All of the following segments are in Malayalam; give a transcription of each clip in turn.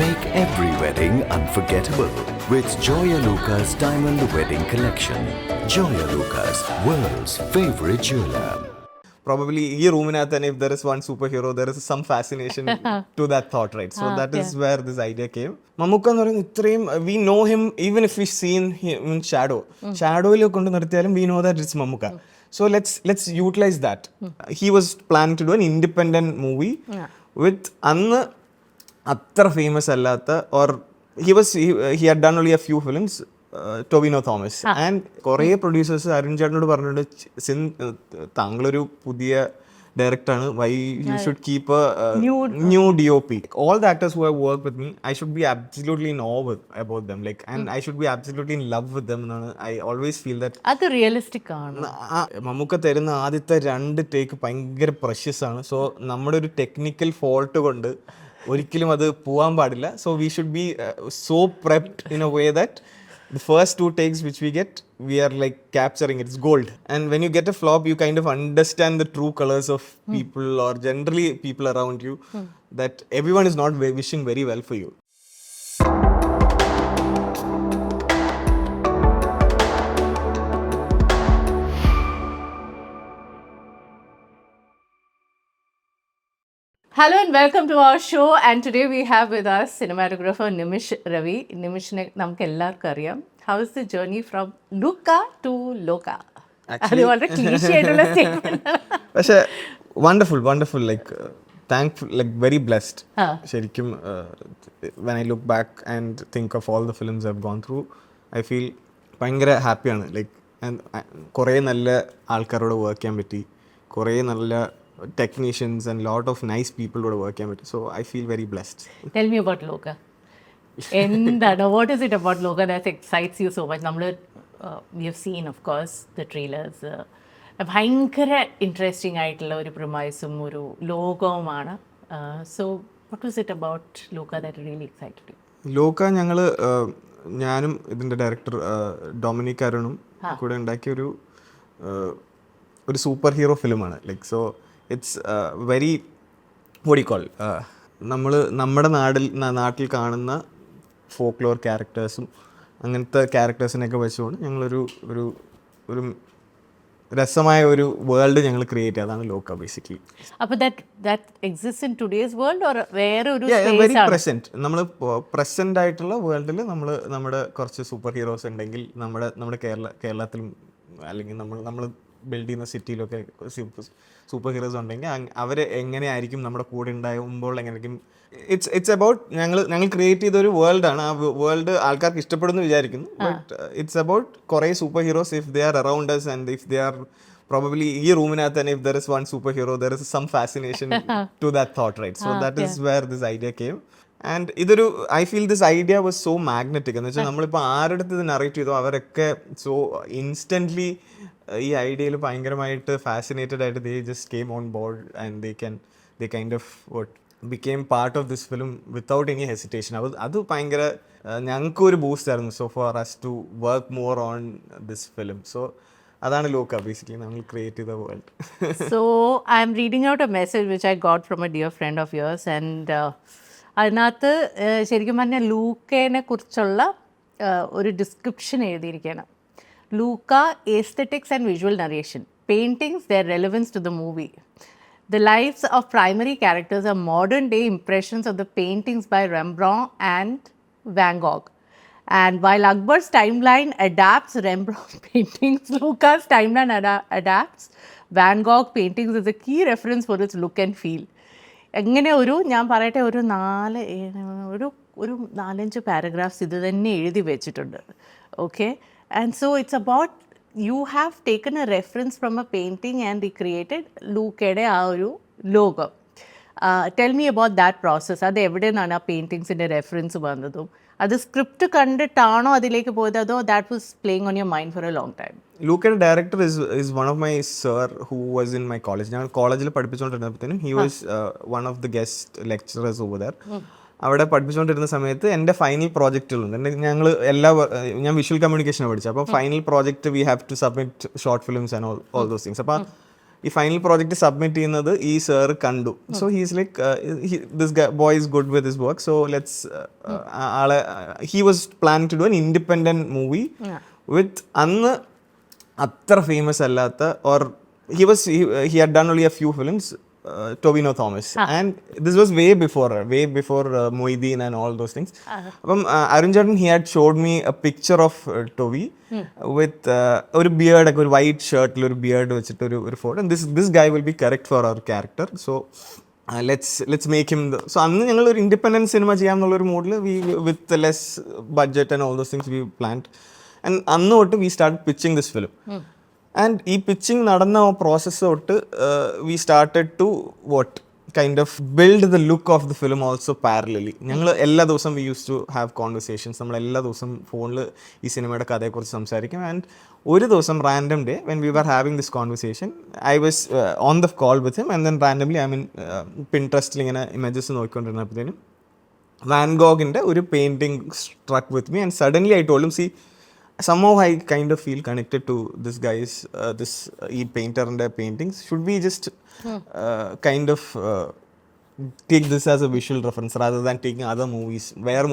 Make every wedding unforgettable with Joya Lucas Diamond Wedding Collection. Joya Lucas, world's favorite jeweler. Probably in room if there is one superhero, there is some fascination to that thought, right? So that is where this idea came. Mamukka, we know him even if we've seen him in shadow. Shadow, we know that it's Mamukka. So let's utilize that. He was planning to do an independent movie with Atra famous allata, or he had done only a few films. Tovino Thomas and കുറേ പ്രൊഡ്യൂസേഴ്സ് അരുൺ ചേട്ടനോട് പറഞ്ഞിട്ടുണ്ട്, താങ്കളൊരു പുതിയ ഡയറക്ടറാണ്, why you should keep new DOP. All the actors who have worked with me, I should be absolutely in awe about them, like, and I should be absolutely in love with them എന്നാണ്. I always feel that അത് റിയലിസ്റ്റിക് ആണ്. മമ്മൂക്ക തരുന്ന ആദ്യത്തെ 2 ടേക്ക് ഭയങ്കര പ്രഷ്യസ് ആണ്. സോ നമ്മുടെ ഒരു ടെക്നിക്കൽ ഫോൾട്ട് കൊണ്ട് ഒരിക്കലും അത് പോകാൻ പാടില്ല. So we should be so prepped in a way that the first 2 takes which we get, we are like capturing it. It's gold. And when you get a flop, you kind of understand the true colors of people, or generally people around you, that everyone is not wishing very well for you. Hello and welcome to our show, and today we have with us cinematographer Nimish Ravi. Nimishne namukku ellarkum ariyam. How is the journey from Luka to Loka? Actually, വളരെ ക്ലീഷേ ആയിട്ടുള്ള സ്റ്റേറ്റ്മെന്റ്. പക്ഷേ wonderful, like thankful, like very blessed. ശരിക്കും when I look back and think of all the films I've gone through, I feel ഭയങ്കര ഹാപ്പിയാണ്. ലൈക്ക് കുറേ നല്ല ആൾക്കാരോട് വർക്ക് ചെയ്യാൻ പറ്റി, കുറേ നല്ല technicians and lot of nice people would work with. So I feel very blessed. Tell me about Loka. എന്താണ്, what is it about Loka that excites you so much? നമ്മൾ we have seen of course the trailers. ഭയങ്കര ഇൻട്രസ്റ്റിംഗ് ആയിട്ടുള്ള ഒരു പ്രൊമൈസും ഒരു ലോകവുമാണ്. So what was it about Loka that really excited you? ലോക ഞാനും ഇതിൻ്റെ ഡയറക്ടർ ഡൊമിനിക് അരുണും കൂടെ ഉണ്ടാക്കിയ ഒരു സൂപ്പർ ഹീറോ ഫിലിമാണ്. Like so it's very what do you call, നമ്മുടെ നാട്ടിൽ കാണുന്ന ഫോക്ലോർ ക്യാരക്ടേഴ്സും അങ്ങനത്തെ ക്യാരക്ടേഴ്സിനെയൊക്കെ വെച്ചുകൊണ്ട് ഞങ്ങളൊരു രസമായ ഒരു വേൾഡ് ഞങ്ങൾ ക്രിയേറ്റ് ചെയ്തതാണ് ലോക ബേസിക്കലി. അപ്പോൾ that exists in today's world or വേറെ ഒരു വെരി പ്രസന്റ്, നമ്മൾ പ്രസന്റ് ആയിട്ടുള്ള വേൾഡിൽ നമ്മുടെ കുറച്ച് സൂപ്പർ ഹീറോസ് ഉണ്ടെങ്കിൽ നമ്മുടെ കേരളത്തിലും അല്ലെങ്കിൽ നമ്മൾ ബിൽഡ് ചെയ്യുന്ന സിറ്റിയിലൊക്കെ സൂപ്പർ ഹീറോസ് ഉണ്ടെങ്കിൽ അവർ എങ്ങനെയായിരിക്കും നമ്മുടെ കൂടെ ഉണ്ടാകുമ്പോൾ എങ്ങനെയായിരിക്കും. ഇറ്റ്സ് അബൌട്ട് ഞങ്ങൾ ക്രിയേറ്റ് ചെയ്തൊരു വേൾഡാണ്. ആ വേൾഡ് ആൾക്കാർക്ക് ഇഷ്ടപ്പെടുന്നു വിചാരിക്കുന്നു. ബട്ട് ഇറ്റ്സ് അബൌട്ട് കുറേ super heroes if they R around us and if they are probably ഈ റൂമിനകത്ത് തന്നെ if there is one superhero, there is some fascination to that thought, right? So that is where this idea came. And I feel this idea was so magnetic. എന്ന് വെച്ചാൽ നമ്മളിപ്പോൾ ആരുടെ ഇത് നറേറ്റ് ചെയ്തോ അവരൊക്കെ സോ ഇൻസ്റ്റൻ്റ്ലി ഈ ഐഡിയയിൽ ഭയങ്കരമായിട്ട് ഫാസിനേറ്റഡ് ആയിട്ട് they just came on board and they kind of what became part of this film without any hesitation. അത് ഭയങ്കര ഞങ്ങൾക്കൊരു ബൂസ്റ്റ് ആയിരുന്നു so for us to work more on this film. So അതാണ് ലോക ബേസിക്കലി നമ്മൾ ക്രിയേറ്റ് ചെയ്ത world. So I'm reading out a message which I got from a dear friend of yours, and അതിനകത്ത് ശരിക്കും പറഞ്ഞാൽ ലൂക്കേനെ കുറിച്ചുള്ള ഒരു ഡിസ്ക്രിപ്ഷൻ എഴുതിയിരിക്കുകയാണ്. ലൂക്ക, aesthetics and visual narration, paintings, their relevance to the movie. The lives of primary characters are modern day impressions of the paintings by Rembrandt and Van Gogh. And while Akbar's timeline adapts Rembrandt paintings, Lucca's timeline adapts Van Gogh paintings as a key reference for its look and feel. എങ്ങനെ ഞാൻ പറയട്ടെ, ഒരു 4-5 പാരഗ്രാഫ്സ് ഇത് തന്നെ എഴുതി വെച്ചിട്ടുണ്ട്. Okay, and so it's about you have taken a reference from a painting and recreated ലൂക്കയുടെ ആ ഒരു ലോകം. Tell me about that process. അത് എവിടെ നിന്നാണ് ആ പെയിൻറ്റിങ്സിൻ്റെ റെഫറൻസ് വന്നതും, അത് സ്ക്രിപ്റ്റ് കണ്ടിട്ടാണോ അതിലേക്ക് പോയത്, അതോ that was playing on your mind for a long time? ലൂക്കയുടെ director is one of my sir who was in my college. ഞാൻ കോളേജിൽ പഠിപ്പിച്ചുകൊണ്ടിരുന്നപ്പോഴത്തേനും he was one of the guest lecturers over there. അവിടെ പഠിപ്പിച്ചുകൊണ്ടിരുന്ന സമയത്ത് എൻ്റെ ഫൈനൽ പ്രോജക്റ്റുകളുണ്ട്. ഞാൻ വിഷ്വൽ കമ്മ്യൂണിക്കേഷനാണ് പഠിച്ചത്. അപ്പോൾ final project we have to submit short films and all those things. അപ്പോൾ ഈ ഫൈനൽ പ്രോജക്റ്റ് സബ്മിറ്റ് ചെയ്യുന്നത് ഈ സാർ കണ്ടു. So he's like this boy is good with his work, so let's ആളെ he was plan to do an independent movie with അന്ന് അത്ര ഫേമസ് അല്ലാത്ത or he had done only a few films, Tobino Thomas, and this was way before Moideen and all those things. അപ്പം Arun Jordan, he had showed me a picture of Toby with ഒരു beard, ഒരു white shirt ഒരു beard വെച്ചിട്ട് ഒരു photo, and this guy will be correct for our character, so let's make him so അന്ന് ഞങ്ങൾ ഒരു ഇൻഡിപെൻഡൻറ്റ് സിനിമ ചെയ്യാമെന്നുള്ളൊരു മൂഡിൽ with less budget and all those things we planned, and അന്ന് തൊട്ട് we start pitching this film. And ഈ പിച്ചിങ് നടന്ന പ്രോസസ്സ് തൊട്ട് we started to what kind of build the look of the film also parallelly. ഞങ്ങൾ എല്ലാ ദിവസവും we use to have conversations. നമ്മൾ എല്ലാ ദിവസവും ഫോണിൽ ഈ സിനിമയുടെ കഥയെക്കുറിച്ച് സംസാരിക്കും. ആൻഡ് ഒരു ദിവസം random day when we were having this conversation, I was on the call with him, and then randomly I mean പിൻട്രസ്റ്റിൽ ഇങ്ങനെ ഇമേജസ് നോക്കിക്കൊണ്ടിരുന്നപ്പോഴത്തേനും വാൻ ഗോഗിൻ്റെ ഒരു painting struck with me, and suddenly I told him, see somehow I kind of feel connected to this guy's ഈ പെയിൻറ്ററിൻ്റെ paintings. Should we just kind of take this as a visual reference rather than taking other movies where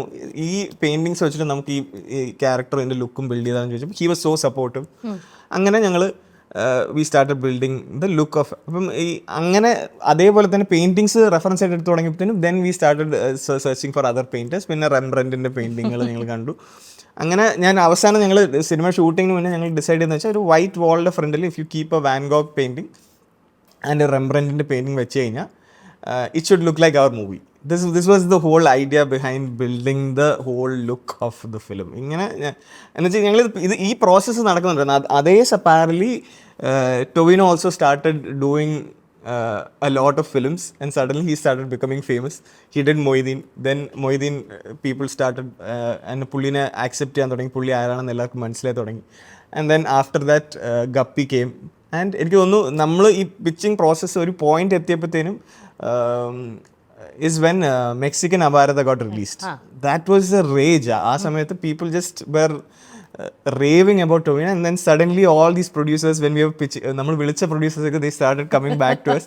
ഈ പെയിൻറ്റിങ്സ് വെച്ചിട്ട് നമുക്ക് ഈ ക്യാരക്ടറിൻ്റെ ലുക്കും ബിൽഡ് ചെയ്താന്ന് ചോദിച്ചപ്പോൾ he was so supportive. അങ്ങനെ ഞങ്ങൾ we started building the look of. അപ്പം ഈ അങ്ങനെ അതേപോലെ തന്നെ പെയിൻറ്റിങ്സ് റെഫറൻസ് ആയിട്ട് എടുത്ത് തുടങ്ങിയപ്പോഴത്തേനും then we started searching for other painters. പിന്നെ റെംബ്രൻറ്റിൻ്റെ പെയിൻറ്റിങ്ങുകൾ ഞങ്ങൾ കണ്ടു. അങ്ങനെ ഞാൻ അവസാനം ഞങ്ങൾ സിനിമ ഷൂട്ടിങ്ങിന് മുന്നേ ഞങ്ങൾ ഡിസൈഡ് ചെയ്തെന്ന് വെച്ചാൽ ഒരു വൈറ്റ് വാളിൻ്റെ ഫ്രണ്ടിൽ if you keep a Van Gogh painting and റെംബ്രൻറ്റിൻ്റെ പെയിൻറ്റിങ് വെച്ച് കഴിഞ്ഞാൽ it should look like our movie. This was the whole idea behind building the whole look of the film. ഇങ്ങനെ എന്ന് വെച്ചാൽ ഞങ്ങൾ ഈ പ്രോസസ്സ് നടക്കുന്നുണ്ടായിരുന്നു. അതേ parallelly Tovino also started doing a lot of films, and suddenly he started becoming famous. He did Moideen, then Moideen people started and പുള്ളിനെ accept ചെയ്യാൻ തുടങ്ങി, പുള്ളി ആരാണെന്ന് എല്ലാവർക്കും മനസ്സിലായി തുടങ്ങി. And then after that Guppy came, and എനിക്ക് തോന്നുന്നു നമ്മൾ ഈ പിച്ചിങ് പ്രോസസ്സ് ഒരു point എത്തിയപ്പോഴത്തേനും is when Mexican Abarada got released. That was a rage. ആ സമയത്ത് people just were raving about Tobino, and then suddenly all these producers, when we were pitching, നമ്മൾ വിളിച്ച producers, they started coming back to us,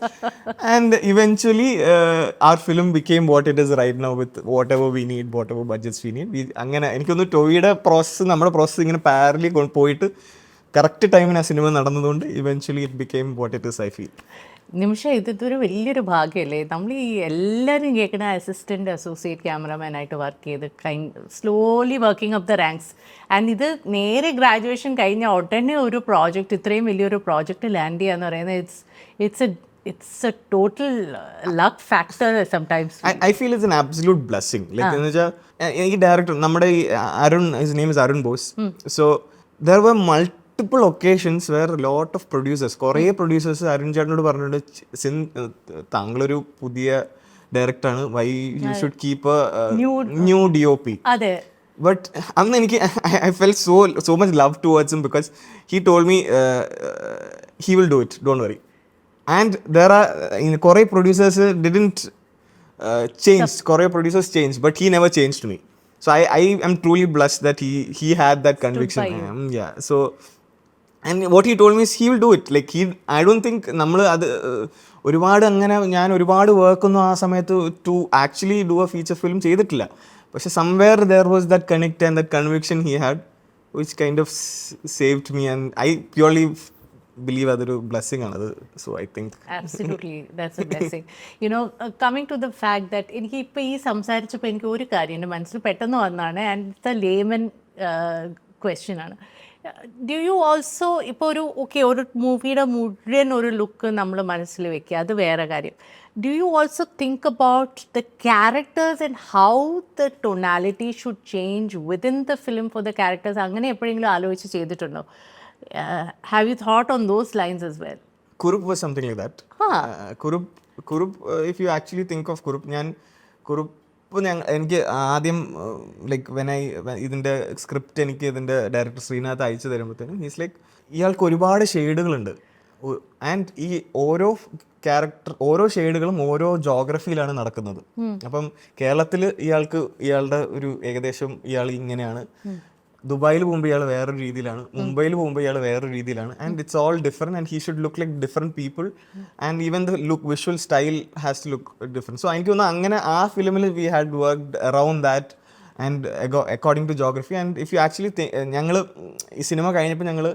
and eventually our film became what it is right now with whatever we need, whatever budgets we need. അങ്ങനെ എനിക്കൊന്ന് ടോയിയുടെ പ്രോസസ്സ് നമ്മുടെ പ്രോസസ്സ് ഇങ്ങനെ പാരലി പോയിട്ട് കറക്റ്റ് ടൈമിന് ആ സിനിമ നടന്നതുകൊണ്ട് eventually it became what it is I feel. Nimisha, ഇതൊരു വലിയൊരു ഭാഗ്യമല്ലേ? നമ്മൾ ഈ എല്ലാവരും കേൾക്കുന്ന അസിസ്റ്റൻ്റ് അസോസിയേറ്റ് ക്യാമറമാനായിട്ട് വർക്ക് ചെയ്ത് slowly working up the ranks, and ഇത് നേരെ ഗ്രാജുവേഷൻ കഴിഞ്ഞ ഉടനെ ഒരു പ്രോജക്റ്റ്, ഇത്രയും വലിയൊരു പ്രോജക്റ്റ് ലാൻഡ് ചെയ്യുക എന്ന് പറയുന്നത് it's a total luck factor sometimes. I feel it's an absolute blessing. Like എന്ന് വെച്ചാൽ ഈ ഡയറക്ടർ നമ്മുടെ ഈ Arun, his name is Arun Bose. So there were multiple occasions where a lot of producers, കുറേ പ്രൊഡ്യൂസേഴ്സ് അരുൺ ചേട്ടനോട് പറഞ്ഞിട്ടുണ്ട്, താങ്കളൊരു പുതിയ ഡയറക്ടറാണ്, why you should keep new DOP. അതെ. ബട്ട് അന്ന് എനിക്ക് I felt so much love towards him because he told me he will do it, don't worry. And there are കുറേ producers didn't change, കുറേ producers changed, but he never changed me. So I am truly blessed that he had that conviction. Yeah, so and what he told me is he will do it. Like I don't think നമ്മൾ അത് ഒരുപാട് അങ്ങനെ ഞാൻ ഒരുപാട് വർക്കൊന്നും ആ സമയത്ത് to actually do a feature film ചെയ്തിട്ടില്ല. പക്ഷെ somewhere there was that connect and that conviction he had which kind of saved me, and I purely believe അതൊരു ബ്ലെസ്സിങ് ആണത്. So I think absolutely that's a blessing. You know, coming to the fact that എനിക്ക് ഇപ്പോൾ ഈ സംസാരിച്ചപ്പോൾ എനിക്ക് ഒരു കാര്യം എൻ്റെ മനസ്സിൽ പെട്ടെന്ന് വന്നതാണ്, ആൻഡ് ദ ലേമൻ ക്വസ്റ്റ്യൻ ആണ്. ഡു യു ഓൾസോ ഇപ്പോൾ ഒരു മൂവിയുടെ മുഴുവൻ ഒരു ലുക്ക് നമ്മൾ മനസ്സിൽ വെക്കുക, അത് വേറെ കാര്യം. Do you also think about the characters and how the tonality should change within the film for the characters? അങ്ങനെ എപ്പോഴെങ്കിലും ആലോചിച്ച് ചെയ്തിട്ടുണ്ടോ? Have you thought on those lines as well? Kurup was something like that. Kurup, if you actually think of Kurup, എനിക്ക് ആദ്യം ലൈക്ക് ഇതിൻ്റെ സ്ക്രിപ്റ്റ് എനിക്ക് ഇതിൻ്റെ ഡയറക്ടർ ശ്രീനാഥ് അയച്ചു തരുമ്പോഴത്തേനും ഹീസ് ലൈക്ക് ഇയാൾക്ക് ഒരുപാട് ഷെയ്ഡുകളുണ്ട്, ആൻഡ് ഈ ഓരോ ഷെയ്ഡുകളും ഓരോ ജോഗ്രഫിയിലാണ് നടക്കുന്നത്. അപ്പം കേരളത്തിൽ ഇയാളുടെ ഒരു ഏകദേശം ഇയാൾ ഇങ്ങനെയാണ്, ദുബായിൽ പോകുമ്പോൾ ഇയാൾ വേറൊരു രീതിയിലാണ്, മുംബൈയിൽ പോകുമ്പോൾ ഇയാൾ വേറൊരു രീതിയിലാണ്. And it's all different and he should look like different people and even the look visual style has to look different. So എനിക്ക് തോന്നുന്നു അങ്ങനെ ആ ഫിലിമിൽ we had worked around that and according to geography. And if you actually ഞങ്ങൾ ഈ സിനിമ കഴിഞ്ഞപ്പോൾ ഞങ്ങൾ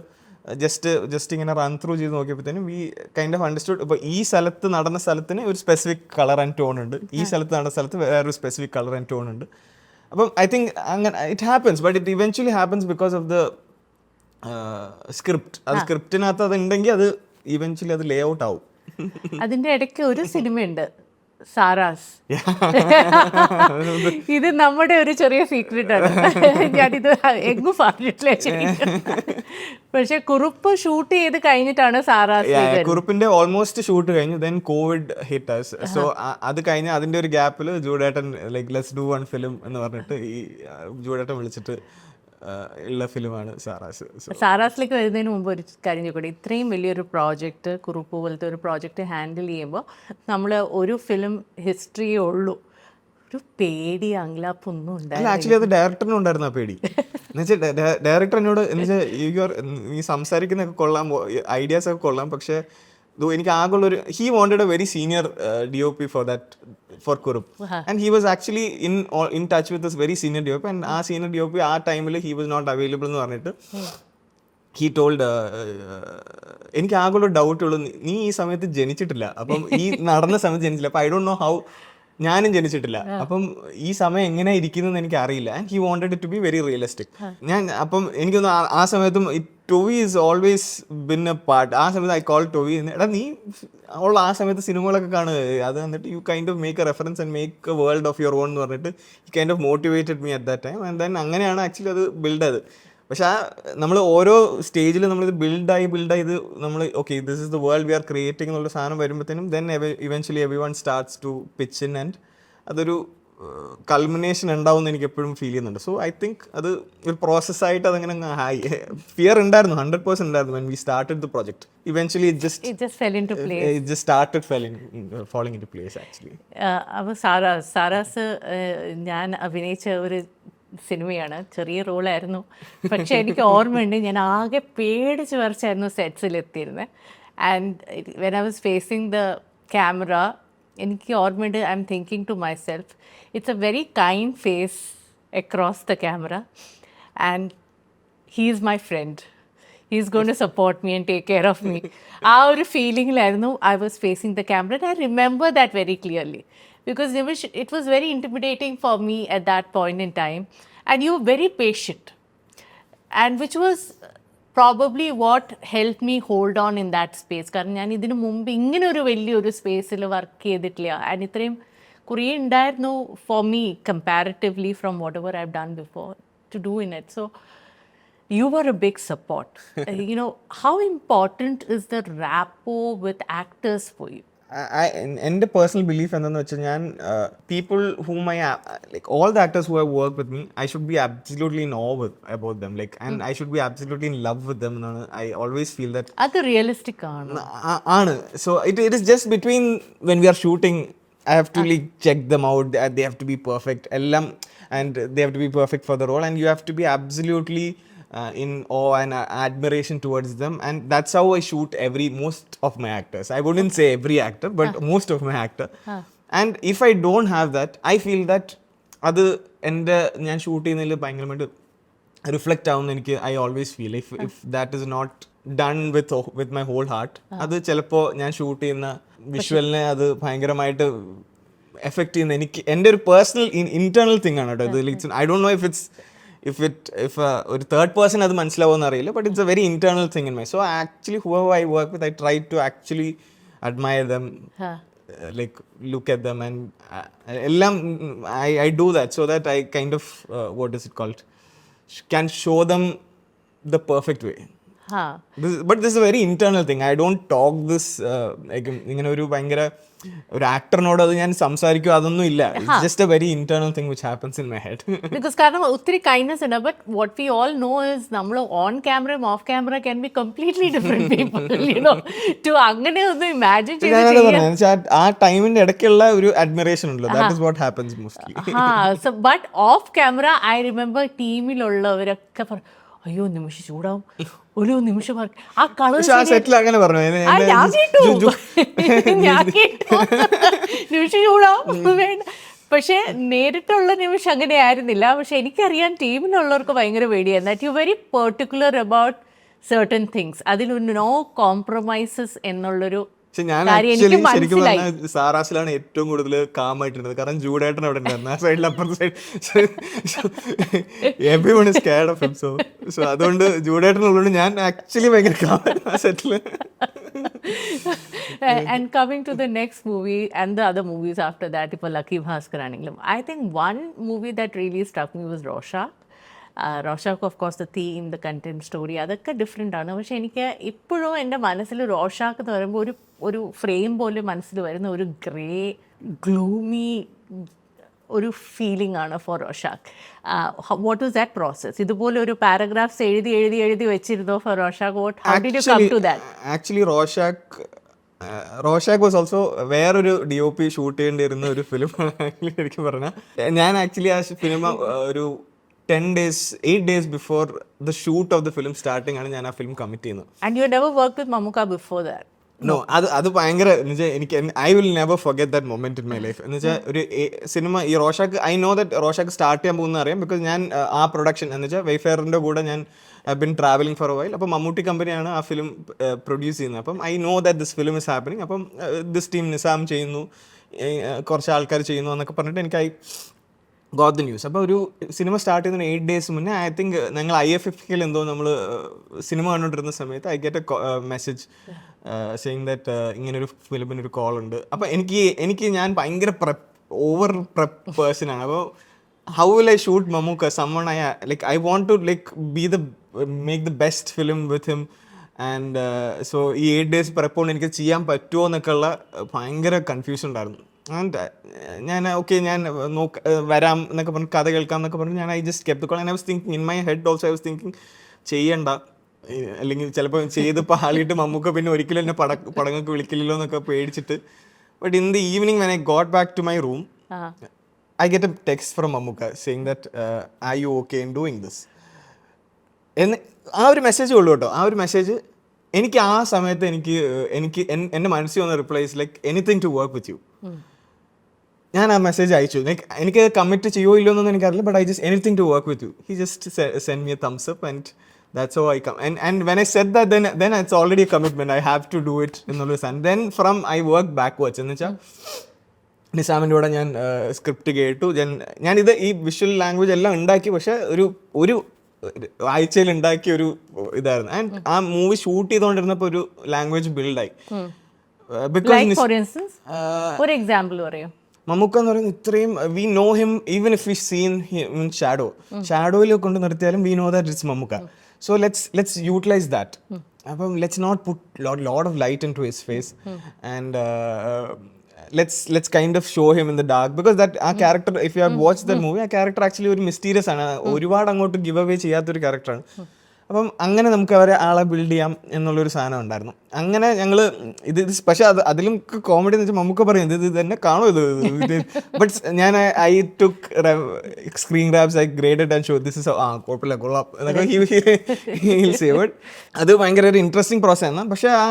ജസ്റ്റ് ഇങ്ങനെ റൺ ത്രൂ ചെയ്ത് നോക്കിയപ്പോഴത്തേനും വി കൈൻഡ് ഓഫ് അണ്ടർസ്റ്റുഡ്. ഇപ്പോൾ ഈ സ്ഥലത്ത് നടന്ന സ്ഥലത്തിന് ഒരു സ്പെസിഫിക് കളർ ആൻഡ് ടോൺ ഉണ്ട്, ഈ സ്ഥലത്ത് നടന്ന സ്ഥലത്ത് വേറൊരു സ്പെസിഫിക് കളർ ആൻഡ് ടോൺ ഉണ്ട്. അപ്പം ഐ തിങ്ക് അങ്ങനെ it happens, but it eventually happens because of the script. അത് സ്ക്രിപ്റ്റിനകത്ത് അത് ഉണ്ടെങ്കിൽ അത് ഇവൻച്വലി അത് ലേ ഔട്ട് ആവും. അതിൻ്റെ ഇടയ്ക്ക് ഒരു സിനിമയുണ്ട് സാറാസ്. ഇത് നമ്മുടെ ഒരു ചെറിയ സീക്രട്ട് ആണ്, ഞാനിത് എങ്ങും പറഞ്ഞിട്ടില്ല ശരിക്കും. പക്ഷെ കുറുപ്പ് ഷൂട്ട് ചെയ്ത് കഴിഞ്ഞിട്ടാണ് സാറാസ്. കുറുപ്പിന്റെ ഓൾമോസ്റ്റ് ഷൂട്ട് കഴിഞ്ഞു, then Covid hit us. So അത് കഴിഞ്ഞ് അതിന്റെ ഒരു ഗ്യാപ്പിൽ ജൂഡേട്ടൻ like let's do one film എന്ന് പറഞ്ഞിട്ട് ഈ ജൂഡേട്ടൻ വിളിച്ചിട്ട് ഉള്ള ഫിലിമാണ് സാറാസ്. സാറാസിലേക്ക് വരുന്നതിന് മുമ്പ് ഒരു കാര്യം കൂടി, ഇത്രയും വലിയൊരു പ്രോജക്റ്റ്, കുറുപ്പ് പോലത്തെ ഒരു പ്രോജക്റ്റ് ഹാൻഡിൽ ചെയ്യുമ്പോൾ നമ്മൾ ഒരു ഫിലിം ഹിസ്റ്ററിയേ ഉള്ളൂ, ഒരു പേടി അങ്ലാപ്പൊന്നും ഉണ്ടായില്ല. ആക്ച്വലി അത് ഡയറക്ടറിനും ഉണ്ടായിരുന്നു ആ പേടി. എന്നുവെച്ചാൽ ഡയറക്ടർ എന്നോട് എന്നുവെച്ചാൽ നീ സംസാരിക്കുന്നൊക്കെ കൊള്ളാം, ഐഡിയാസ് ഒക്കെ കൊള്ളാം, പക്ഷേ എനിക്ക് ആകെയുള്ളൊരു he wanted a very senior DOP for Kurup. And he was actually in touch with this very senior DOP, and ആ senior DOP ആ ടൈമിൽ he was not available എന്ന് പറഞ്ഞിട്ട് he told എനിക്ക് ആകെയുള്ള ഡൗട്ട് ഉള്ളൂ, നീ ഈ സമയത്ത് ജനിച്ചിട്ടില്ല, അപ്പം ഈ നടന്ന സമയത്ത് ജനിച്ചില്ല, അപ്പം ഐ ഡോണ്ട് നോ ഹൗ, ഞാനും ജനിച്ചിട്ടില്ല, അപ്പം ഈ സമയം എങ്ങനെ ഇരിക്കുന്നതെന്ന് എനിക്ക് അറിയില്ല. And he wanted it to be very realistic. ഞാൻ അപ്പം എനിക്കൊന്ന് ആ സമയത്തും Tovi is always been a part. ആ സമയത്ത് ഐ കോൾ ടോവി, എടാ നീ ഉള്ള ആ സമയത്ത് സിനിമകളൊക്കെ കാണുക, അത് എന്നിട്ട് you kind of make A reference and make A world of your own എന്ന് പറഞ്ഞിട്ട് he kind of motivated me at that time. And then അങ്ങനെയാണ് ആക്ച്വലി അത് ബിൽഡ് ആയത്. പക്ഷെ ആ നമ്മൾ ഓരോ സ്റ്റേജിൽ നമ്മളിത് ബിൽഡായി ഇത് നമ്മൾ okay this is the world we are creating എന്നുള്ള സാധനം വരുമ്പോഴത്തേനും then eventually everyone starts to pitch in and അതൊരു കൾമിനേഷൻ ഉണ്ടാവും എന്ന് എനിക്ക് എപ്പോഴും ഫീൽ ചെയ്യുന്നുണ്ട്. സോ ഐ തിങ്ക് അത് ഒരു പ്രോസസ്സായിട്ട് അതങ്ങനെ ഫിയർ ഉണ്ടായിരുന്നു, 100% ഉണ്ടായിരുന്നു when we started the project. Eventually it just fell into place. It just started falling into place actually. അപ്പോൾ സാറാസ് ഞാൻ അഭിനയിച്ച ഒരു സിനിമയാണ്, ചെറിയ റോളായിരുന്നു, പക്ഷെ എനിക്ക് ഓർമ്മയുണ്ട് ഞാൻ ആകെ പേടിച്ച് വരച്ചായിരുന്നു സെറ്റ്സിലെത്തിയിരുന്നത്. And when I was facing the camera എനിക്ക് ഓർമ്മയുണ്ട്, I am thinking to myself it's a very kind face across the camera and he is my friend, he is going to support me and take care of me. ആ ഒരു ഫീലിങ്ങിലായിരുന്നു I was facing the camera. And I remember that very clearly because it was very intimidating for me at that point in time, and you were very patient, and which was probably what helped me hold on in that space. കാരണം ഞാൻ ഇതിനു മുമ്പ് ഇങ്ങനെ ഒരു വലിയൊരു സ്പേസിൽ വർക്ക് ചെയ്തിട്ടില്ല, ആൻഡ് ഇത്രയും കുറേ ഉണ്ടായിരുന്നു for me comparatively from whatever I have done before to do in it. So you were a big support. How important is the rapport with actors for you? എൻ്റെ പേഴ്സണൽ ബിലീഫ് എന്താണെന്ന് വെച്ചാൽ ഞാൻ people whom I like all the actors who have worked with me, I should be absolutely in awe about them, like, and I should be absolutely in love with them എന്നാണ് I always feel that. അത് റിയലിസ്റ്റിക് ആണ്. So it is just between when we are shooting I have to like check them out, they have to be perfect ellam, and they have to be perfect for the role, and you have to be absolutely in awe and admiration towards them, and that's how I shoot most of my actors. I wouldn't say every actor, but most of my actor. And if I don't have that, I feel that adu ende njan shoot ചെയ്യുന്നതിൽ ഭയങ്കരമായിട്ട് റിഫ്ലക്റ്റ് ആവുന്ന എനിക്ക് I always feel if that is not done with my whole heart, അത് ചിലപ്പോൾ ഞാൻ ഷൂട്ട് ചെയ്യുന്ന വിഷ്വലിനെ അത് ഭയങ്കരമായിട്ട് എഫക്റ്റ് ചെയ്യുന്ന എനിക്ക് എൻ്റെ ഒരു പേഴ്സണൽ ഇന്റേണൽ തിങ് ആണ് കേട്ടോ ഇത്. I don't know if ഒരു തേർഡ് പേഴ്സൺ അത് മനസ്സിലാവുമെന്ന് അറിയില്ല, but it's a very internal thing in my. So actually whoever I work with, I try to actually admire them, like look at them, and ellam I do that so that I kind of what is it called, can show them the perfect way. But this A very internal thing. I don't talk this like ഇങ്ങനെ ഒരു ഭയങ്കര ഒരു ആക്ടറിനോട് അത് ഞാൻ സംസാരിക്കും, അതൊന്നും ഇല്ല. It's just a very internal thing which happens in my head. Because കാരണം ഒത്തിരി കൈൻഡ്നെസ് ഉണ്ട്. But what we all know is നമ്മൾ ഓൺ ക്യാമറയും off camera can be completely different people to അങ്ങനെ ഒന്ന് ഇമാജിൻ ചെയ്ത് ആ ടൈമിന്റെ ഇടയ്ക്കുള്ള ഒരു അഡ്മിറേഷൻ ഉണ്ടല്ലോ, that is what happens mostly. But off camera I remember ടീമിലുള്ളവരൊക്കെ പറഞ്ഞു, അയ്യോ നിമിഷം ചൂടാവും, ഒരു നിമിഷം ആ കളർ അങ്ങനെ പറഞ്ഞു നിമിഷം ചൂടാവും വേണ്ട. പക്ഷേ നേരിട്ടുള്ള നിമിഷം അങ്ങനെ ആയിരുന്നില്ല. പക്ഷെ എനിക്കറിയാം ടീമിലുള്ളവർക്ക് ഭയങ്കര പേടിയായിരുന്നു. That you very particular about certain things. അതിൽ നോ കോംപ്രമൈസസ് എന്നുള്ളൊരു ഞാൻ ആക്ച്വലി ശരിക്കും പറഞ്ഞാൽ സാറാസിലാണ് ഏറ്റവും കൂടുതൽ കാമായിട്ടിരുന്നത്. കാരണം ജൂഡേട്ടൻ അവിടെ ഉണ്ടായിരുന്നു, ആ സൈഡിൽ അപ്പുറത്തെ side everyone is scared of him. So അതുകൊണ്ട് ജൂഡേട്ടനുള്ളതുകൊണ്ട് ഞാൻ ആക്ച്വലി ഭയങ്കര കാമായിരുന്നു ആ സെറ്റില്. And coming to the next movie and the other movies after that, ഇപ്പോൾ ലക്കി ഭാസ്കർ ആണെങ്കിലും, I think one movie that really struck me was Rorschach. Rorschach of course the theme, the content, story അതൊക്കെ ഡിഫറെൻ്റ് ആണ്. പക്ഷെ എനിക്ക് ഇപ്പോഴും എൻ്റെ മനസ്സിൽ റോഷാക്ക് എന്ന് പറയുമ്പോൾ ഒരു ഫ്രെയിം പോലെ മനസ്സിൽ വരുന്ന ഒരു ഗ്രേ ഗ്ലൂമി ഒരു ഫീലിംഗ് ആണ് for Rorschach. What was that process? ഇതുപോലെ ഒരു പാരഗ്രാഫ്സ് എഴുതി വെച്ചിരുന്നോ for Rorschach? How did you come to that? Actually Rorschach was also വേറൊരു DOP ഷൂട്ട് ചെയ്യേണ്ടിയിരുന്ന ഒരു ഫിലിം ശരിക്കും പറഞ്ഞാൽ. ഞാൻ ആക്ച്വലി ആ ഫിലിം ഒരു 8 days before the shoot of the film starting ആണ് ഞാൻ ആ ഫിലിം കമ്മിറ്റ് ചെയ്യുന്നത്. And you never worked with Mammootka before that? No, അത് ഭയങ്കര എനിക്ക് I will never forget that moment in my life. എന്ന് വെച്ചാൽ ഒരു സിനിമ ഈ Rorschach, I know that Rorschach start ചെയ്യാൻ പോകുന്ന അറിയാം. ബിക്കോസ് ഞാൻ ആ പ്രൊഡക്ഷൻ എന്ന് വെച്ചാൽ വെയ്ഫെയറിൻ്റെ കൂടെ ഞാൻ bin travelling four A while. അപ്പം മമ്മൂട്ടി കമ്പനിയാണ് ആ ഫിലിം പ്രൊഡ്യൂസ് ചെയ്യുന്നത്. അപ്പം I know that this film is happening. അപ്പം ദിസ് ടീം നിസാം ചെയ്യുന്നു, കുറച്ച് ആൾക്കാർ ചെയ്യുന്നു എന്നൊക്കെ പറഞ്ഞിട്ട് എനിക്ക് ഗോട്ട് ദ ന്യൂസ്. അപ്പോൾ ഒരു സിനിമ സ്റ്റാർട്ട് ചെയ്യുന്നതിന് 8 days മുന്നേ ഐ തിങ്ക് ഞങ്ങൾ IFFKയിൽ എന്തോ നമ്മൾ സിനിമ കണ്ടുകൊണ്ടിരുന്ന സമയത്ത് I get A message saying that ഇങ്ങനൊരു ഫിലിമിനൊരു കോൾ ഉണ്ട്. അപ്പോൾ എനിക്ക് ഞാൻ ഭയങ്കര ഓവർ പ്രെപ്പ് പേഴ്സണാണ്. അപ്പോൾ how will I shoot Mammukka, summon I want to make the best film with him. And so ഈ 8 days പ്രെപ്പോണ്ട് എനിക്ക് ചെയ്യാൻ പറ്റുമോ എന്നൊക്കെ ഉള്ള ഭയങ്കര കൺഫ്യൂഷൻ ഉണ്ടായിരുന്നു. ആൻഡ് ഞാൻ ഞാൻ വരാം എന്നൊക്കെ പറഞ്ഞ് കഥ കേൾക്കാം എന്നൊക്കെ പറഞ്ഞ് ഞാൻ I just kept the call. And I was thinking in my head also I was thinking ചെയ്യണ്ട, അല്ലെങ്കിൽ ചിലപ്പോൾ ചെയ്ത് പാളിയിട്ട് മമ്മൂക്ക പിന്നെ ഒരിക്കലും എന്നെ പടങ്ങൾക്ക് വിളിക്കില്ലല്ലോ എന്നൊക്കെ പേടിച്ചിട്ട്. But in the evening when I got back to my room I get a text from Mammukka saying that are you okay in doing this എന്ന്. ആ ഒരു മെസ്സേജ് ഉള്ളൂ കേട്ടോ. ആ ഒരു മെസ്സേജ് എനിക്ക് ആ സമയത്ത് എനിക്ക് എൻ്റെ മനസ്സിൽ വന്ന replies like anything to work with you. ഞാൻ ആ മെസ്സേജ് അയച്ചു. ലൈക്ക് എനിക്ക് കമ്മിറ്റ് ചെയ്യുമോ ഇല്ലോ എന്നൊന്നും എനിക്കറിയില്ല. But I just anything to work with you. He just send me a thumbs up and that's how I come. And when I said that then it's already a commitment. I have to do it എന്നുള്ളൊരു സാധനം. then from I work backwards എന്ന് വെച്ചാൽ നിസാമിൻ്റെ കൂടെ ഞാൻ സ്ക്രിപ്റ്റ് കേട്ടു. ഞാനിത് ഈ വിഷ്വൽ ലാംഗ്വേജ് എല്ലാം ഉണ്ടാക്കി. പക്ഷേ ഒരു ആഴ്ചയിൽ ഉണ്ടാക്കിയ ഒരു ഇതായിരുന്നു. ആൻഡ് ആ മൂവി ഷൂട്ട് ചെയ്തുകൊണ്ടിരുന്നപ്പോൾ ഒരു ലാംഗ്വേജ് ബിൽഡായി. ഒരു എക്സാമ്പിൾ പറയൂ. മമ്മൂക്ക എന്ന് പറയുന്നത് ഇത്രയും we know him even if we seen him in ഷാഡോയിൽ കൊണ്ട് നിർത്തിയാലും we know that it's Mammukka. So let's utilize that. അപ്പം let's not put lot of light into his face and let's kind of show him in the dark, because that ആ character, if you have watched that movie, ആ ക്യാരക്ടർ ആക്ച്വലി ഒരു മിസ്റ്റീരിയസ് ആണ്. ഒരുപാട് അങ്ങോട്ട് ഗിവ് അവേ ചെയ്യാത്തൊരു ക്യാരക്ടറാണ്. അപ്പം അങ്ങനെ നമുക്ക് ആളെ ബിൽഡ് ചെയ്യാം എന്നുള്ളൊരു സാധനം ഉണ്ടായിരുന്നു. അങ്ങനെ ഞങ്ങൾ ഇത് പക്ഷേ അതിലും കോമഡി എന്ന് വെച്ചാൽ മമ്മൂക്ക പറയും ഇത് തന്നെ കാണും ഇത്. ബട്ട് ഞാൻ I took screen grabs, I graded and show this is കുഴപ്പമില്ല കൊള്ളാം എന്നൊക്കെ. ബട്ട് അത് ഭയങ്കര ഒരു ഇൻട്രസ്റ്റിംഗ് പ്രോസസ് ആണ്. പക്ഷേ ആ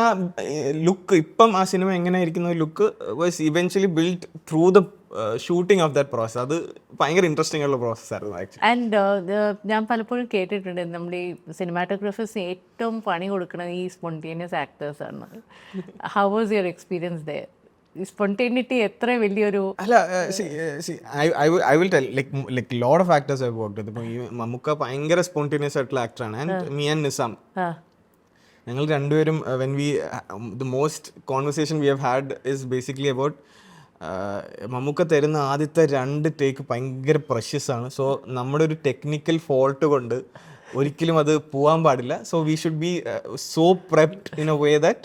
ലുക്ക് ഇപ്പം ആ സിനിമ എങ്ങനെ ഇരിക്കുന്ന look was eventually build through the shooting of that process. അത് ഭയങ്കര ഇൻട്രസ്റ്റിംഗ് ഉള്ള പ്രോസസ് ആയിരുന്നു ആക്ച്വലി. ആൻഡ് ഞാൻ പലപ്പോഴും കേട്ടിട്ടുണ്ട് നമ്മുടെ ഈ സിനിമാറ്റോഗ്രാഫേഴ്സിന് ഏറ്റവും പണി കൊടുക്കുന്നത് ഈ സ്പോണ്ടേനിയസ് ആക്ടേഴ്സ് ആണ്. How was your experience there? Spontaneity എത്ര വലിയൊരു അല്ല, I will tell like lot of actors I worked with. ഇപ്പോൾ ഈ മമ്മൂക്ക ഭയങ്കര സ്പോണ്ടേനിയസ് ആയിട്ടുള്ള ആക്ടറാണ്. ആൻഡ് മീ ആൻഡ് നിസാം, ഞങ്ങൾ രണ്ടുപേരും when we the most conversation we have had is basically about Mammukka തരുന്ന ആദ്യത്തെ 2 ടേക്ക് ഭയങ്കര പ്രഷ്യസ് ആണ്. സോ നമ്മുടെ ഒരു ടെക്നിക്കൽ ഫോൾട്ട് കൊണ്ട് ഒരിക്കലും അത് പോകാൻ പാടില്ല. So we should be so prepped in a way that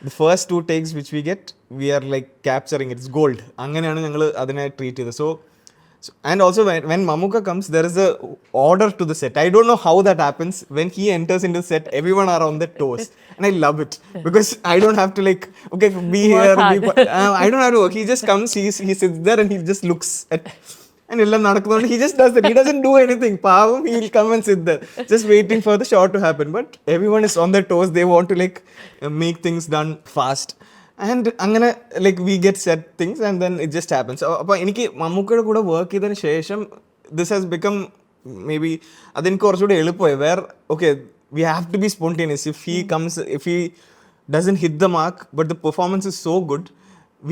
the first 2 takes which we get, we are like capturing it. It's gold. അങ്ങനെയാണ് ഞങ്ങൾ അതിനെ ട്രീറ്റ് ചെയ്തത്. So and also when Mamuka comes, there is a order to the set. I don't know how that happens. When he enters into the set, everyone are on their toes, and I love it because I don't have to like, okay, be here. I don't have to work. He just comes, he sits there and he just looks at, and എല്ലാം നടക്കുന്നുണ്ട്. He just does it. He doesn't do anything. പാവം, he'll come and sit there, just waiting for the shot to happen. But everyone is on their toes. They want to like make things done fast. And അങ്ങനെ like we get set things and then it just happens. അപ്പോൾ എനിക്ക് മമ്മൂക്കയുടെ കൂടെ വർക്ക് ചെയ്തതിന് ശേഷം this has become maybe അതെനിക്ക് കുറച്ചുകൂടി എളുപ്പമായി. Where okay, we have to be spontaneous. If he comes, if he doesn't hit the mark but the performance is so good,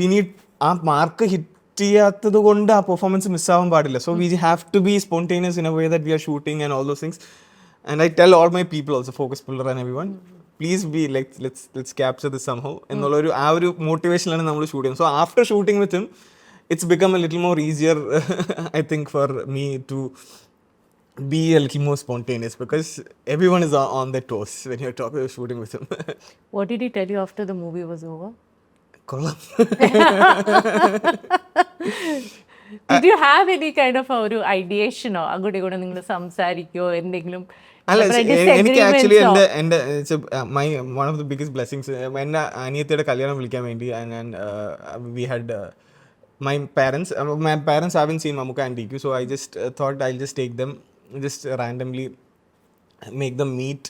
we need ആ മാർക്ക് ഹിറ്റ് ചെയ്യാത്തത് കൊണ്ട് ആ പെർഫോമൻസ് മിസ്സാവാൻ പാടില്ല. So we have to be spontaneous in a way that we are shooting and all those things. And I tell all my people also, focus puller and everyone, please be like let's capture this somehow എന്നുള്ളൊരു ആ ഒരു മോട്ടിവേഷനിലാണ് നമ്മൾ ഷൂട്ട് ചെയ്യുന്നത്. So after shooting with him it's become a little more easier I think for me to be a little more spontaneous because everyone is on their toes when you're shooting with him. What did he tell you after the movie was over? കൊള്ളാം. Did you have any kind of ഒരു ideation ഓ അങ്ങോട്ടും ഇങ്ങോട്ടും നിങ്ങൾ സംസാരിക്കോ എന്തെങ്കിലും? അല്ല, എനിക്ക് ആക്ച്വലി എൻ്റെ my one of the biggest blessings, എൻ്റെ അനിയത്തിയുടെ കല്യാണം വിളിക്കാൻ വേണ്ടി ഞാൻ we had my parents haven't seen Mamuka and DQ, so I just thought I'll just take them, just randomly make them meet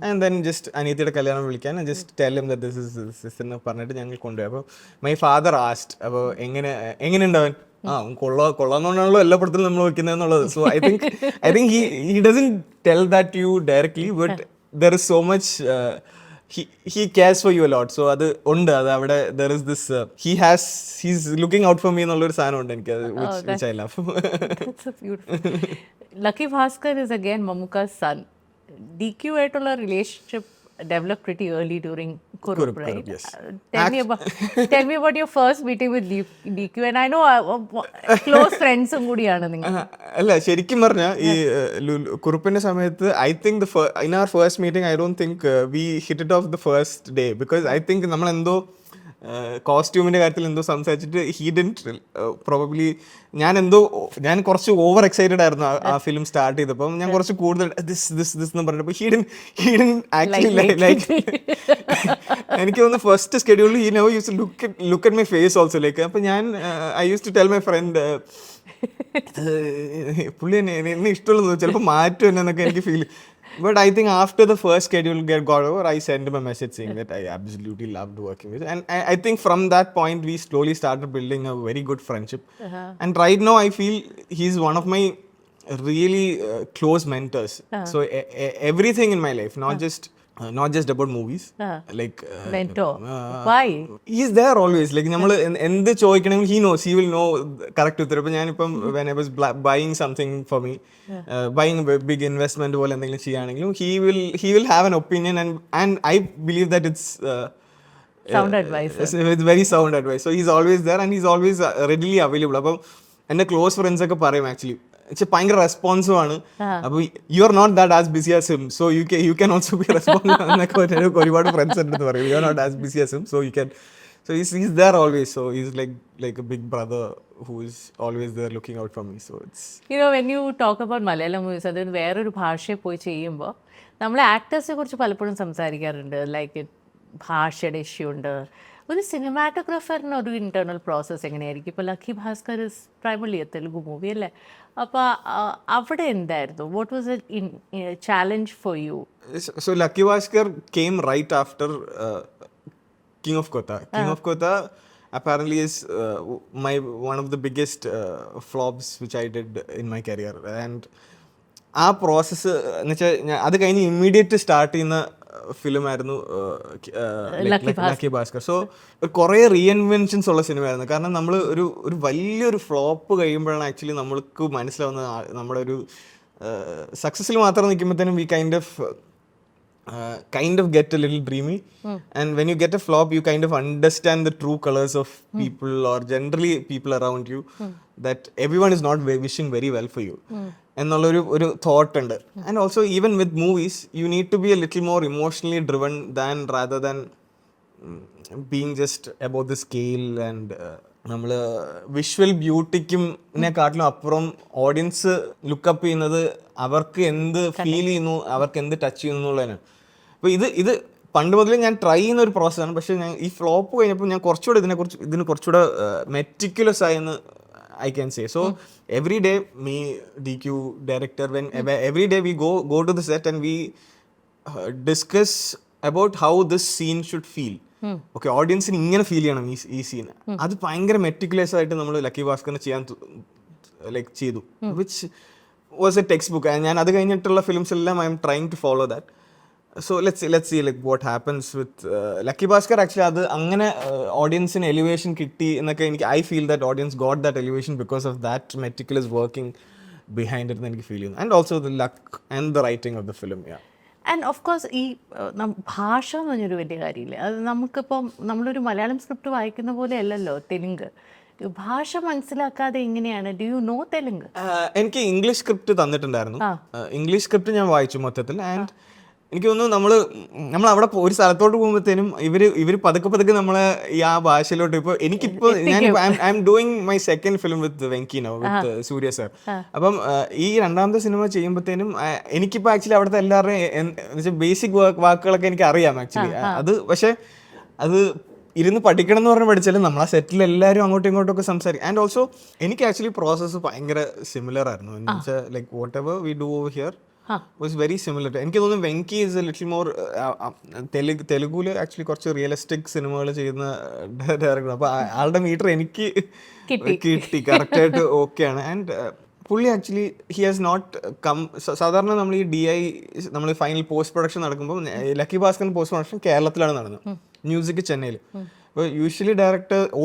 and then just അനിയത്തിയുടെ കല്യാണം വിളിക്കാൻ and just tell him that this is എന്ന് പറഞ്ഞിട്ട് ഞങ്ങൾ കൊണ്ടുപോയി. അപ്പോൾ my father asked, അപ്പോൾ എങ്ങനെ ഉണ്ടാവൻ? കൊള്ളാന്നുകൊണ്ടാണല്ലോ എല്ലാ പടത്തിലും നമ്മൾ വെക്കുന്നത് എന്നുള്ളത്. So I think he doesn't tell that to you directly, but there is so much he cares for you a lot. So അത് ഉണ്ട്, അത് അവിടെ there is this he's looking out for me എന്നുള്ളൊരു സാധനം ഉണ്ട് എനിക്ക്, which I love. That's so beautiful. Lucky Bhaskar is again Mamuka's son. DQ ആയിട്ടുള്ള relationship developed pretty early during Kurup, right? Yes. Tell me about your first meeting with DQ. And I know close friends കൂടിയാണ് നിങ്ങൾ. അല്ല, ശരിക്കും പറഞ്ഞാൽ ഈ കുറുപ്പിന്റെ സമയത്ത് I think in our first meeting I don't think we hit it off the first day, because I think നമ്മളെന്തോ കോസ്റ്റ്യൂമിൻ്റെ കാര്യത്തിൽ എന്തോ സംസാരിച്ചിട്ട് ഹി ഡിഡ്ന്റ് പ്രോബബ്ലി ഞാൻ കുറച്ച് ഓവർ എക്സൈറ്റഡ് ആയിരുന്നു ആ ഫിലിം സ്റ്റാർട്ട് ചെയ്തപ്പോൾ. ഞാൻ കുറച്ച് കൂടുതൽ ദിസ് എന്ന് പറഞ്ഞപ്പോൾ ഹി ഡിഡ്ന്റ് ആക്ച്വലി ലൈക്ക് എനിക്ക് തോന്നുന്നു ഫസ്റ്റ് സ്കെഡ്യൂളിൽ he never use look at my face also like. അപ്പോൾ ഞാൻ I use to tell my friend പുള്ളി എന്നെ ഇഷ്ടമുള്ളത് ചിലപ്പോൾ മാറ്റും എന്നൊക്കെ എനിക്ക് feel. But I think after the first schedule got over, I sent him a message saying that I absolutely loved working with him. And I think from that point, we slowly started building a very good friendship. And right now, I feel he's one of my really close mentors. So everything in my life, not just about movies. Like mentor. Why? He's there always. Like നമ്മൾ എന്ത് ചോദിക്കണമെങ്കിൽ he knows. He will know correct ഉത്തരം. ഇപ്പോൾ ഞാനിപ്പം when I was buying something for me, buying a big investment പോലെ എന്തെങ്കിലും ചെയ്യുകയാണെങ്കിലും he will have an opinion and I believe that it's sound advice. It's very sound advice. So he's always there and he's always readily available. അപ്പം എൻ്റെ ക്ലോസ് ഫ്രണ്ട്സ് ഒക്കെ പറയും ആക്ച്വലി ഭയങ്കര റെസ്പോൺസീവ് ആണ്. അപ്പോൾ you are not that as busy as him, so you can also be responsive എന്നൊക്കെ ഒരുപാട് ഫ്രണ്ട്സ് എൻ്റെ അടുത്ത് പറയും. You are not as busy as him, so you can. So he's there always. So he's like a big brother who is always there looking out for me. So it's, you know, when you talk about Malayalam movies, അത് വേറൊരു ഭാഷയിൽ പോയി ചെയ്യുമ്പോൾ നമ്മൾ ആക്ടേഴ്സിനെ കുറിച്ച് പലപ്പോഴും സംസാരിക്കാറുണ്ട്. ലൈക്ക് ഭാഷയുടെ ഇഷ്യൂ ഉണ്ട്. ഒരു സിനിമാറ്റോഗ്രാഫറിന് ഒരു ഇൻറ്റേർണൽ പ്രോസസ്സ് എങ്ങനെയായിരിക്കും? ഇപ്പോൾ lucky Bhaskar is primarily A Telugu movie അല്ലേ? അപ്പോൾ അവിടെ എന്തായിരുന്നു? What was A challenge for you? So Lucky Bhaskar came right after King of Kotha. King of Kotha apparently is one of the biggest flops which I did in my career. And ആ പ്രോസസ്സ് എന്ന് വെച്ചാൽ അത് കഴിഞ്ഞ് ഇമ്മീഡിയറ്റ് സ്റ്റാർട്ട് ചെയ്യുന്ന ഫിലിമായിരുന്നു ലക്കി ഭാസ്കർ. സോ കുറേ റീഇൻവെൻഷൻസ് ഉള്ള സിനിമയായിരുന്നു. കാരണം നമ്മൾ ഒരു വലിയൊരു ഫ്ലോപ്പ് കഴിയുമ്പോഴാണ് ആക്ച്വലി നമ്മൾക്ക് മനസ്സിലാവുന്നത് നമ്മുടെ ഒരു സക്സസ്സിൽ മാത്രം നിൽക്കുമ്പോഴത്തേനും we kind of kind of get a little dreamy. And when you get a flop, you kind of understand the true colors of people or generally people around you, that everyone is not wishing very well for you. എന്നുള്ളൊരു ഒരു തോട്ട് ഉണ്ട്. And also even with movies you need to be a little more emotionally driven than rather than being just about the scale. And നമ്മൾ വിഷ്വൽ ബ്യൂട്ടിക്കുംനെക്കാട്ടിലും അപ്പുറം ഓഡിയൻസ് ലുക്കപ്പ് ചെയ്യുന്നത് അവർക്ക് എന്ത് ഫീൽ ചെയ്യുന്നു, അവർക്ക് എന്ത് ടച്ച് ചെയ്യുന്നു എന്നുള്ളതിനാണ്. അപ്പോൾ ഇത് പണ്ട് മുതലേ ഞാൻ ട്രൈ ചെയ്യുന്ന ഒരു പ്രോസസ്സാണ്. പക്ഷേ ഞാൻ ഈ ഫ്ലോപ്പ് കഴിഞ്ഞപ്പോൾ ഞാൻ കുറച്ചുകൂടെ ഇതിന് കുറച്ചുകൂടെ മെറ്റിക്കുലസ് ആയെന്ന് I can say. So every day, me, DQ, director, every day we go to the set and we discuss about how this scene should feel. Okay, audience-ന് ഇങ്ങനെ ഫീൽ ചെയ്യണം ഈ സീൻ. അത് ഭയങ്കര മെറ്റിക്കുലസ് ആയിട്ട് നമ്മൾ ലക്കി ഭാസ്കറിന് ചെയ്യാൻ ലൈക്ക് ചെയ്തു, which was a textbook. ഞാൻ അത് കഴിഞ്ഞിട്ടുള്ള ഫിലിംസ് എല്ലാം I'm trying to follow that. So let's see like what happens with Lucky Bhaskar. Actually അത് അങ്ങനെ ഓഡിയൻസിന് എലിവേഷൻ കിട്ടി എന്നൊക്കെ എനിക്ക് I feel that audience got that elevation because of that meticulous working behind it എന്ന് എനിക്ക് ഫീൽ ചെയ്യുന്നു. And also the luck and the writing of the film. And of course ഈ ഭാഷ എന്ന് പറഞ്ഞൊരു വലിയ കാര്യമില്ല. അത് നമുക്കിപ്പം നമ്മളൊരു മലയാളം സ്ക്രിപ്റ്റ് വായിക്കുന്ന പോലെ അല്ലല്ലോ തെലുങ്ക്. ഭാഷ മനസ്സിലാക്കാതെ എങ്ങനെയാണ്? Do you know Telugu? എനിക്ക് ഇംഗ്ലീഷ് സ്ക്രിപ്റ്റ് തന്നിട്ടുണ്ടായിരുന്നു. ഇംഗ്ലീഷ് സ്ക്രിപ്റ്റ് ഞാൻ വായിച്ചു മൊത്തത്തിൽ. ആൻഡ് എനിക്ക് തോന്നുന്നു നമ്മൾ അവിടെ ഒരു സ്ഥലത്തോട്ട് പോകുമ്പോഴത്തേനും ഇവർ പതുക്കെ നമ്മളെ ഈ ആ ഭാഷയിലോട്ട് ഇപ്പോൾ എനിക്കിപ്പോൾ I am doing my second film with Venky now with Surya sir. അപ്പം ഈ രണ്ടാമത്തെ സിനിമ ചെയ്യുമ്പോഴത്തേനും എനിക്കിപ്പോൾ ആക്ച്വലി അവിടുത്തെ എല്ലാവരുടെയും ബേസിക് വാക്കുകളൊക്കെ എനിക്ക് അറിയാം ആക്ച്വലി. അത് പക്ഷേ അത് ഇരുന്ന് പഠിക്കണം എന്ന് പറഞ്ഞ് പഠിച്ചാലും നമ്മൾ ആ സെറ്റിൽ എല്ലാവരും അങ്ങോട്ടും ഇങ്ങോട്ടും ഒക്കെ സംസാരിക്കും. ആൻഡ് ഓൾസോ എനിക്ക് ആക്ച്വലി പ്രോസസ്സ് ഭയങ്കര സിമിലർ ആയിരുന്നു. എന്ന് വെച്ചാൽ like whatever we do over here was very similar. എനിക്ക് തോന്നുന്നു Venky is a little more തെലുഗുല് ആക്ച്വലി കുറച്ച് റിയലിസ്റ്റിക് സിനിമകൾ ചെയ്യുന്ന ഡയറക്ടർ. അപ്പോൾ ആളുടെ മീറ്റർ എനിക്ക് കിട്ടി കറക്റ്റായിട്ട് ഓക്കെയാണ്. ആൻഡ് പുള്ളി actually he has not come. സാധാരണ നമ്മൾ ഈ DI നമ്മൾ ഫൈനൽ പോസ്റ്റ് പ്രൊഡക്ഷൻ നടക്കുമ്പോൾ ലക്കി ഭാസ്കറിന് പോസ്റ്റ് പ്രൊഡക്ഷൻ കേരളത്തിലാണ് നടന്നത്, മ്യൂസിക് ചെന്നൈയിൽ. അപ്പോൾ യൂഷ്വലി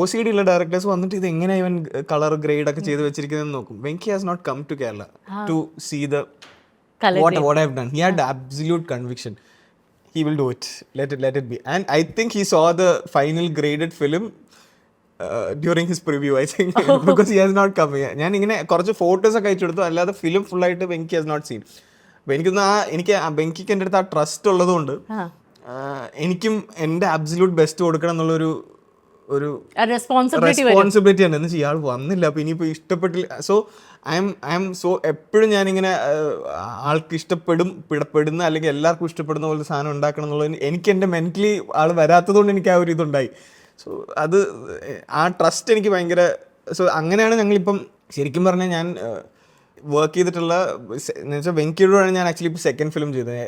OCD ഉള്ള ഡയറക്ടേഴ്സ് വന്നിട്ട് ഇത് എങ്ങനെ ഇവൻ കളർ ഗ്രേഡ് ഒക്കെ ചെയ്ത് വെച്ചിരിക്കുന്നതെന്ന് നോക്കും. Venky has not come to Kerala to see the what I've done. He had absolute conviction. He will do it. Let it be. And I think he saw the final graded film during his preview, I think. Because he has not come here. ഞാൻ ഇങ്ങനെ കുറച്ച് ഫോട്ടോസ് ഒക്കെ അയച്ചു കൊടുത്തു, അല്ലാതെ ഫിലിം ഫുള്ളായിട്ട് വെങ്കി ഹാസ് നോട്ട് സീൻ. അപ്പോൾ എനിക്ക് വെങ്കിക്ക് എൻ്റെ അടുത്ത് ആ ട്രസ്റ്റ് ഉള്ളതുകൊണ്ട് എനിക്കും എൻ്റെ അബ്സല്യൂട്ട് ബെസ്റ്റ് കൊടുക്കണം എന്നുള്ളൊരു റെസ്പോൺസിബിലിറ്റി ഉണ്ട്. എന്ന് വെച്ചാൽ ഇയാൾ വന്നില്ല, അപ്പോൾ ഇനിയിപ്പോൾ ഇഷ്ടപ്പെട്ടില്ല. സോ ഐ എം സോ എപ്പോഴും ഞാനിങ്ങനെ ആൾക്ക് പെടുന്ന അല്ലെങ്കിൽ എല്ലാവർക്കും ഇഷ്ടപ്പെടുന്ന പോലത്തെ സാധനം ഉണ്ടാക്കണം എന്നുള്ളത് എനിക്ക് എൻ്റെ മെൻ്റലി ആൾ വരാത്തതുകൊണ്ട് എനിക്ക് ആ ഒരു ഇതുണ്ടായി. സോ അത് ആ ട്രസ്റ്റ് എനിക്ക് ഭയങ്കര. സോ അങ്ങനെയാണ് ഞങ്ങളിപ്പം ശരിക്കും പറഞ്ഞാൽ ഞാൻ വർക്ക് ചെയ്തിട്ടുള്ള എന്ന് വെച്ചാൽ വെങ്കിയോടാണ് ഞാൻ ആക്ച്വലി ഇപ്പോൾ സെക്കൻഡ് ഫിലിം ചെയ്തത്.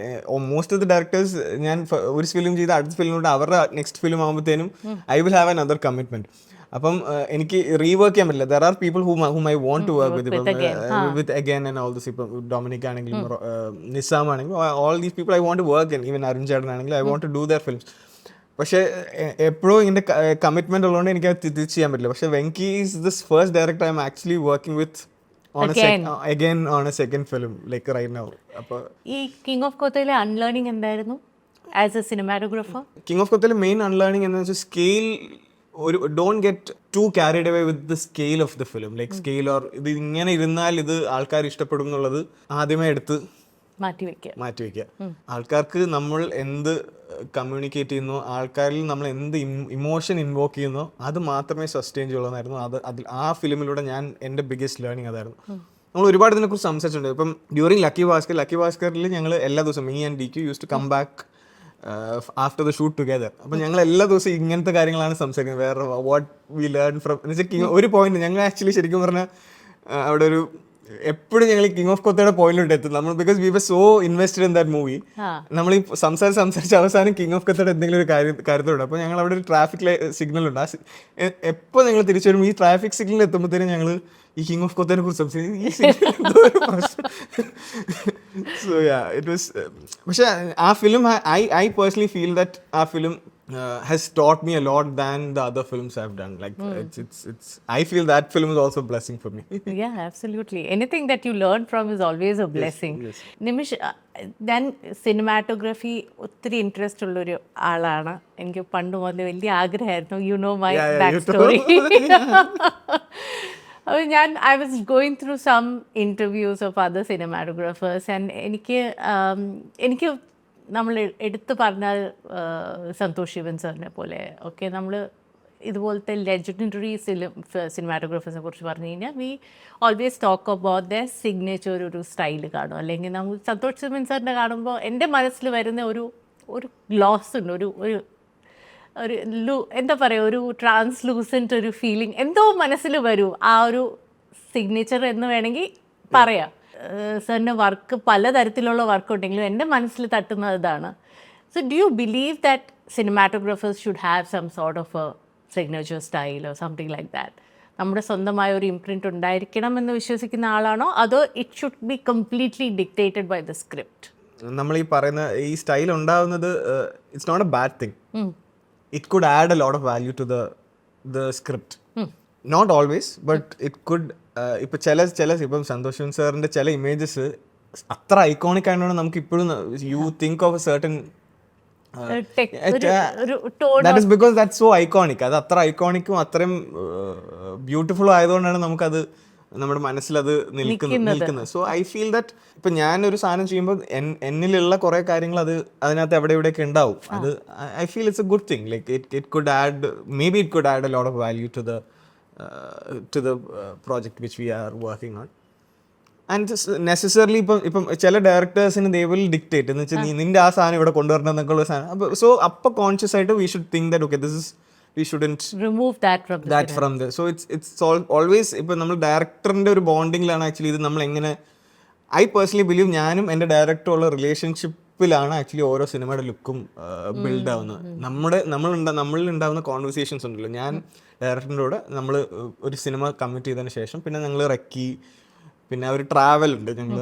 മോസ്റ്റ് ഓഫ് ദി ഡയറക്ടേഴ്സ് ഞാൻ ഒരു ഫിലിം ചെയ്ത് അടുത്ത ഫിലിമിലൂടെ അവരുടെ നെക്സ്റ്റ് ഫിലിം ആകുമ്പോഴത്തേനും I will have another commitment. അപ്പം എനിക്ക് റീവർക്ക് ചെയ്യാൻ പറ്റില്ല. There are people whom I want to work with again and all this. ഇപ്പം ഡൊമിനിക് ആണെങ്കിലും നിസാം ആണെങ്കിലും all these people I want to work. Even Arun ചേട്ടൻ ആണെങ്കിലും I want to do their films. പക്ഷേ എപ്പോഴും ഇതിൻ്റെ കമ്മിറ്റ്മെൻറ്റ് ഉള്ളതുകൊണ്ട് എനിക്ക് അത് തിരിച്ച് ചെയ്യാൻ പറ്റില്ല. പക്ഷേ Venky is this first director I M actually working with again on a second film like right now. അപ്പോൾ ഈ കിങ് ഓഫ് കൊത്തയിലെ അൺലേണിംഗ് എന്തായിരുന്നു as a cinematographer? King of കൊത്തയിലെ മെയിൻ അൺലേണിംഗ് എന്ന് വെച്ചാൽ scale. Don't get too carried away with the scale of the film. Like scale or ഇത് ഇങ്ങനെ ഇരുന്നാൽ ഇത് ആൾക്കാർ ഇഷ്ടപ്പെടും എന്നുള്ളത് ആദ്യമേ എടുത്ത് മാറ്റിവെക്കുക. ആൾക്കാർക്ക് നമ്മൾ എന്ത് കമ്മ്യൂണിക്കേറ്റ് ചെയ്യുന്നു, ആൾക്കാരിൽ നമ്മൾ എന്ത് ഇമോഷൻ ഇൻവോക്ക് ചെയ്യുന്നോ അത് മാത്രമേ സസ്റ്റെയിൻ ചെയ്യുള്ളൂ. അതിൽ ആ ഫിലിമിലൂടെ ഞാൻ എൻ്റെ ബിഗ്ഗസ്റ്റ് ലേണിംഗ് അതായിരുന്നു. നമ്മൾ ഒരുപാട് ഇതിനെക്കുറിച്ച് സംസാരിച്ചിട്ടുണ്ട്. ഇപ്പം ഡ്യൂറിങ് ലക്കി ഭാസ്കറിൽ ഞങ്ങൾ എല്ലാ ദിവസവും me and DQ use to come back after the shoot together. അപ്പം ഞങ്ങൾ എല്ലാ ദിവസവും ഇങ്ങനത്തെ കാര്യങ്ങളാണ് സംസാരിക്കുന്നത്. വേറെ വാട്ട് വി ലേൺ ഫ്രം എന്ന് വെച്ചാൽ ഒരു പോയിന്റ് ഞങ്ങൾ ആക്ച്വലി ശരിക്കും പറഞ്ഞാൽ അവിടെ ഒരു എപ്പോഴും ഞങ്ങൾ കിങ് ഓഫ് കൊത്തയുടെ പോയിന്റിലോട്ട് എത്തും നമ്മൾ. Because we were so invested in that movie. നമ്മൾ ഈ സംസാരിച്ച് അവസാനം കിങ് ഓഫ് കൊത്തയുടെ എന്തെങ്കിലും ഒരു കാര്യത്തിലുണ്ട്. അപ്പോൾ ഞങ്ങൾ അവിടെ ഒരു ട്രാഫിക് സിഗ്നലുണ്ട്. ആ എപ്പോൾ ഞങ്ങൾ തിരിച്ചു വരുമ്പോൾ ഈ ട്രാഫിക് സിഗ്നൽ എത്തുമ്പോഴത്തേനും ഞങ്ങൾ ഈ കിങ് ഓഫ് കൊത്തനെ കുറിച്ച് സംസാരിക്കും. ഈ സോ യാ ഇറ്റ് വാസ്. പക്ഷേ ആ film I personally feel that ആ film has taught me a lot than the other films I've done. Like it's I feel that film is also a blessing for me. Yeah, absolutely. Anything that you learn from is always a blessing. yes. Nimish, ഞാൻ സിനിമാറ്റോഗ്രഫി ഒത്തിരി ഇൻട്രസ്റ്റ് ഉള്ളൊരു ആളാണ്. എനിക്ക് പണ്ട് മുതൽ വലിയ ആഗ്രഹമായിരുന്നു. You know my back story. അപ്പോൾ I was going through some interviews of other cinematographers and എനിക്ക് നമ്മൾ എടുത്തു പറഞ്ഞാൽ സന്തോഷ് ശിവൻ സാറിനെ പോലെ ഒക്കെ നമ്മൾ ഇതുപോലത്തെ ലെജൻഡറി സിനിമാറ്റോഗ്രാഫേഴ്സിനെ കുറിച്ച് പറഞ്ഞു കഴിഞ്ഞാൽ we always talk about the signature ഒരു സ്റ്റൈൽ കാണും. അല്ലെങ്കിൽ നമ്മൾ സന്തോഷ് ശിവൻ സാറിനെ കാണുമ്പോൾ എൻ്റെ മനസ്സിൽ വരുന്ന ഒരു ഗ്ലോസ് ഉണ്ട്, എന്താ പറയുക, ഒരു ട്രാൻസ്ലൂസൻറ്റ് ഒരു ഫീലിംഗ് എന്തോ മനസ്സിൽ വരും. ആ ഒരു സിഗ്നേച്ചർ എന്ന് വേണമെങ്കിൽ പറയാം. സാറിൻ്റെ വർക്ക് പലതരത്തിലുള്ള വർക്ക് ഉണ്ടെങ്കിലും എൻ്റെ മനസ്സിൽ തട്ടുന്നത് ഇതാണ്. So do you believe that cinematographers should have some sort of a signature style or something like that? നമ്മുടെ സ്വന്തമായ ഒരു ഇംപ്രിൻറ്റ് ഉണ്ടായിരിക്കണം എന്ന് വിശ്വസിക്കുന്ന ആളാണോ, അതോ it should be completely dictated by the script? നമ്മൾ ഈ പറയുന്ന ഈ സ്റ്റൈൽ ഉണ്ടാകുന്നത് it's not a bad thing. It could add a lot of value to the script. Not always, but it could. ഇപ്പോൾ ഇപ്പം സന്തോഷ് ശിവൻ സാറിൻ്റെ ചില ഇമേജസ് അത്ര ഐക്കോണിക് ആയതുകൊണ്ട് നമുക്ക് ഇപ്പോഴും you think of A certain that is because that's so iconic. അത് അത്ര ഐക്കോണിക്കും അത്രയും ബ്യൂട്ടിഫുൾ ആയതുകൊണ്ടാണ് നമുക്കത് നമ്മുടെ മനസ്സിലത് നിൽക്കുന്നത്. സോ ഐ ഫീൽ ദാറ്റ് ഇപ്പം ഞാനൊരു സാധനം ചെയ്യുമ്പോൾ എന്നിലുള്ള കുറേ കാര്യങ്ങൾ അതിനകത്ത് എവിടെ ഇവിടെയൊക്കെ ഉണ്ടാവും. അത് I feel it's a good thing. Like it could add, maybe it could add a lot of value to the project which we are working on. And necessarily ഇപ്പം ചില ഡയറക്ടേഴ്സിന് ദേ വിൽ ഡിക്റ്റേറ്റ് എന്ന് വെച്ചാൽ നിന്റെ ആ സാധനം ഇവിടെ കൊണ്ടുവരണം എന്നൊക്കെ ഉള്ള സാധനം. അപ്പോൾ സോ അപ്പോൾ കോൺഷ്യസ് ആയിട്ട് we should think that okay this is we shouldn't remove that from the so it's always ഇപ്പോൾ നമ്മൾ ഡയറക്ടറിൻ്റെ ഒരു ബോണ്ടിങ്ങിലാണ് ആക്ച്വലി ഇത് നമ്മൾ എങ്ങനെ ഐ പേഴ്സണലി ബിലീവ് ഞാനും എൻ്റെ ഡയറക്ടറും ഉള്ള റിലേഷൻഷിപ്പിലാണ് ആക്ച്വലി ഓരോ സിനിമയുടെ ലുക്കും ബിൽഡ് ആവുന്നത്. നമ്മളിൽ ഉണ്ടാവുന്ന കോൺവെർസേഷൻസ് ഉണ്ടല്ലോ, ഞാൻ ഡയറക്ടറിൻ്റെ കൂടെ നമ്മൾ ഒരു സിനിമ കമ്മിറ്റ് ചെയ്തതിന് ശേഷം പിന്നെ ഞങ്ങൾ റെക്കി, പിന്നെ ഒരു ട്രാവൽ ഉണ്ട്, ഞങ്ങൾ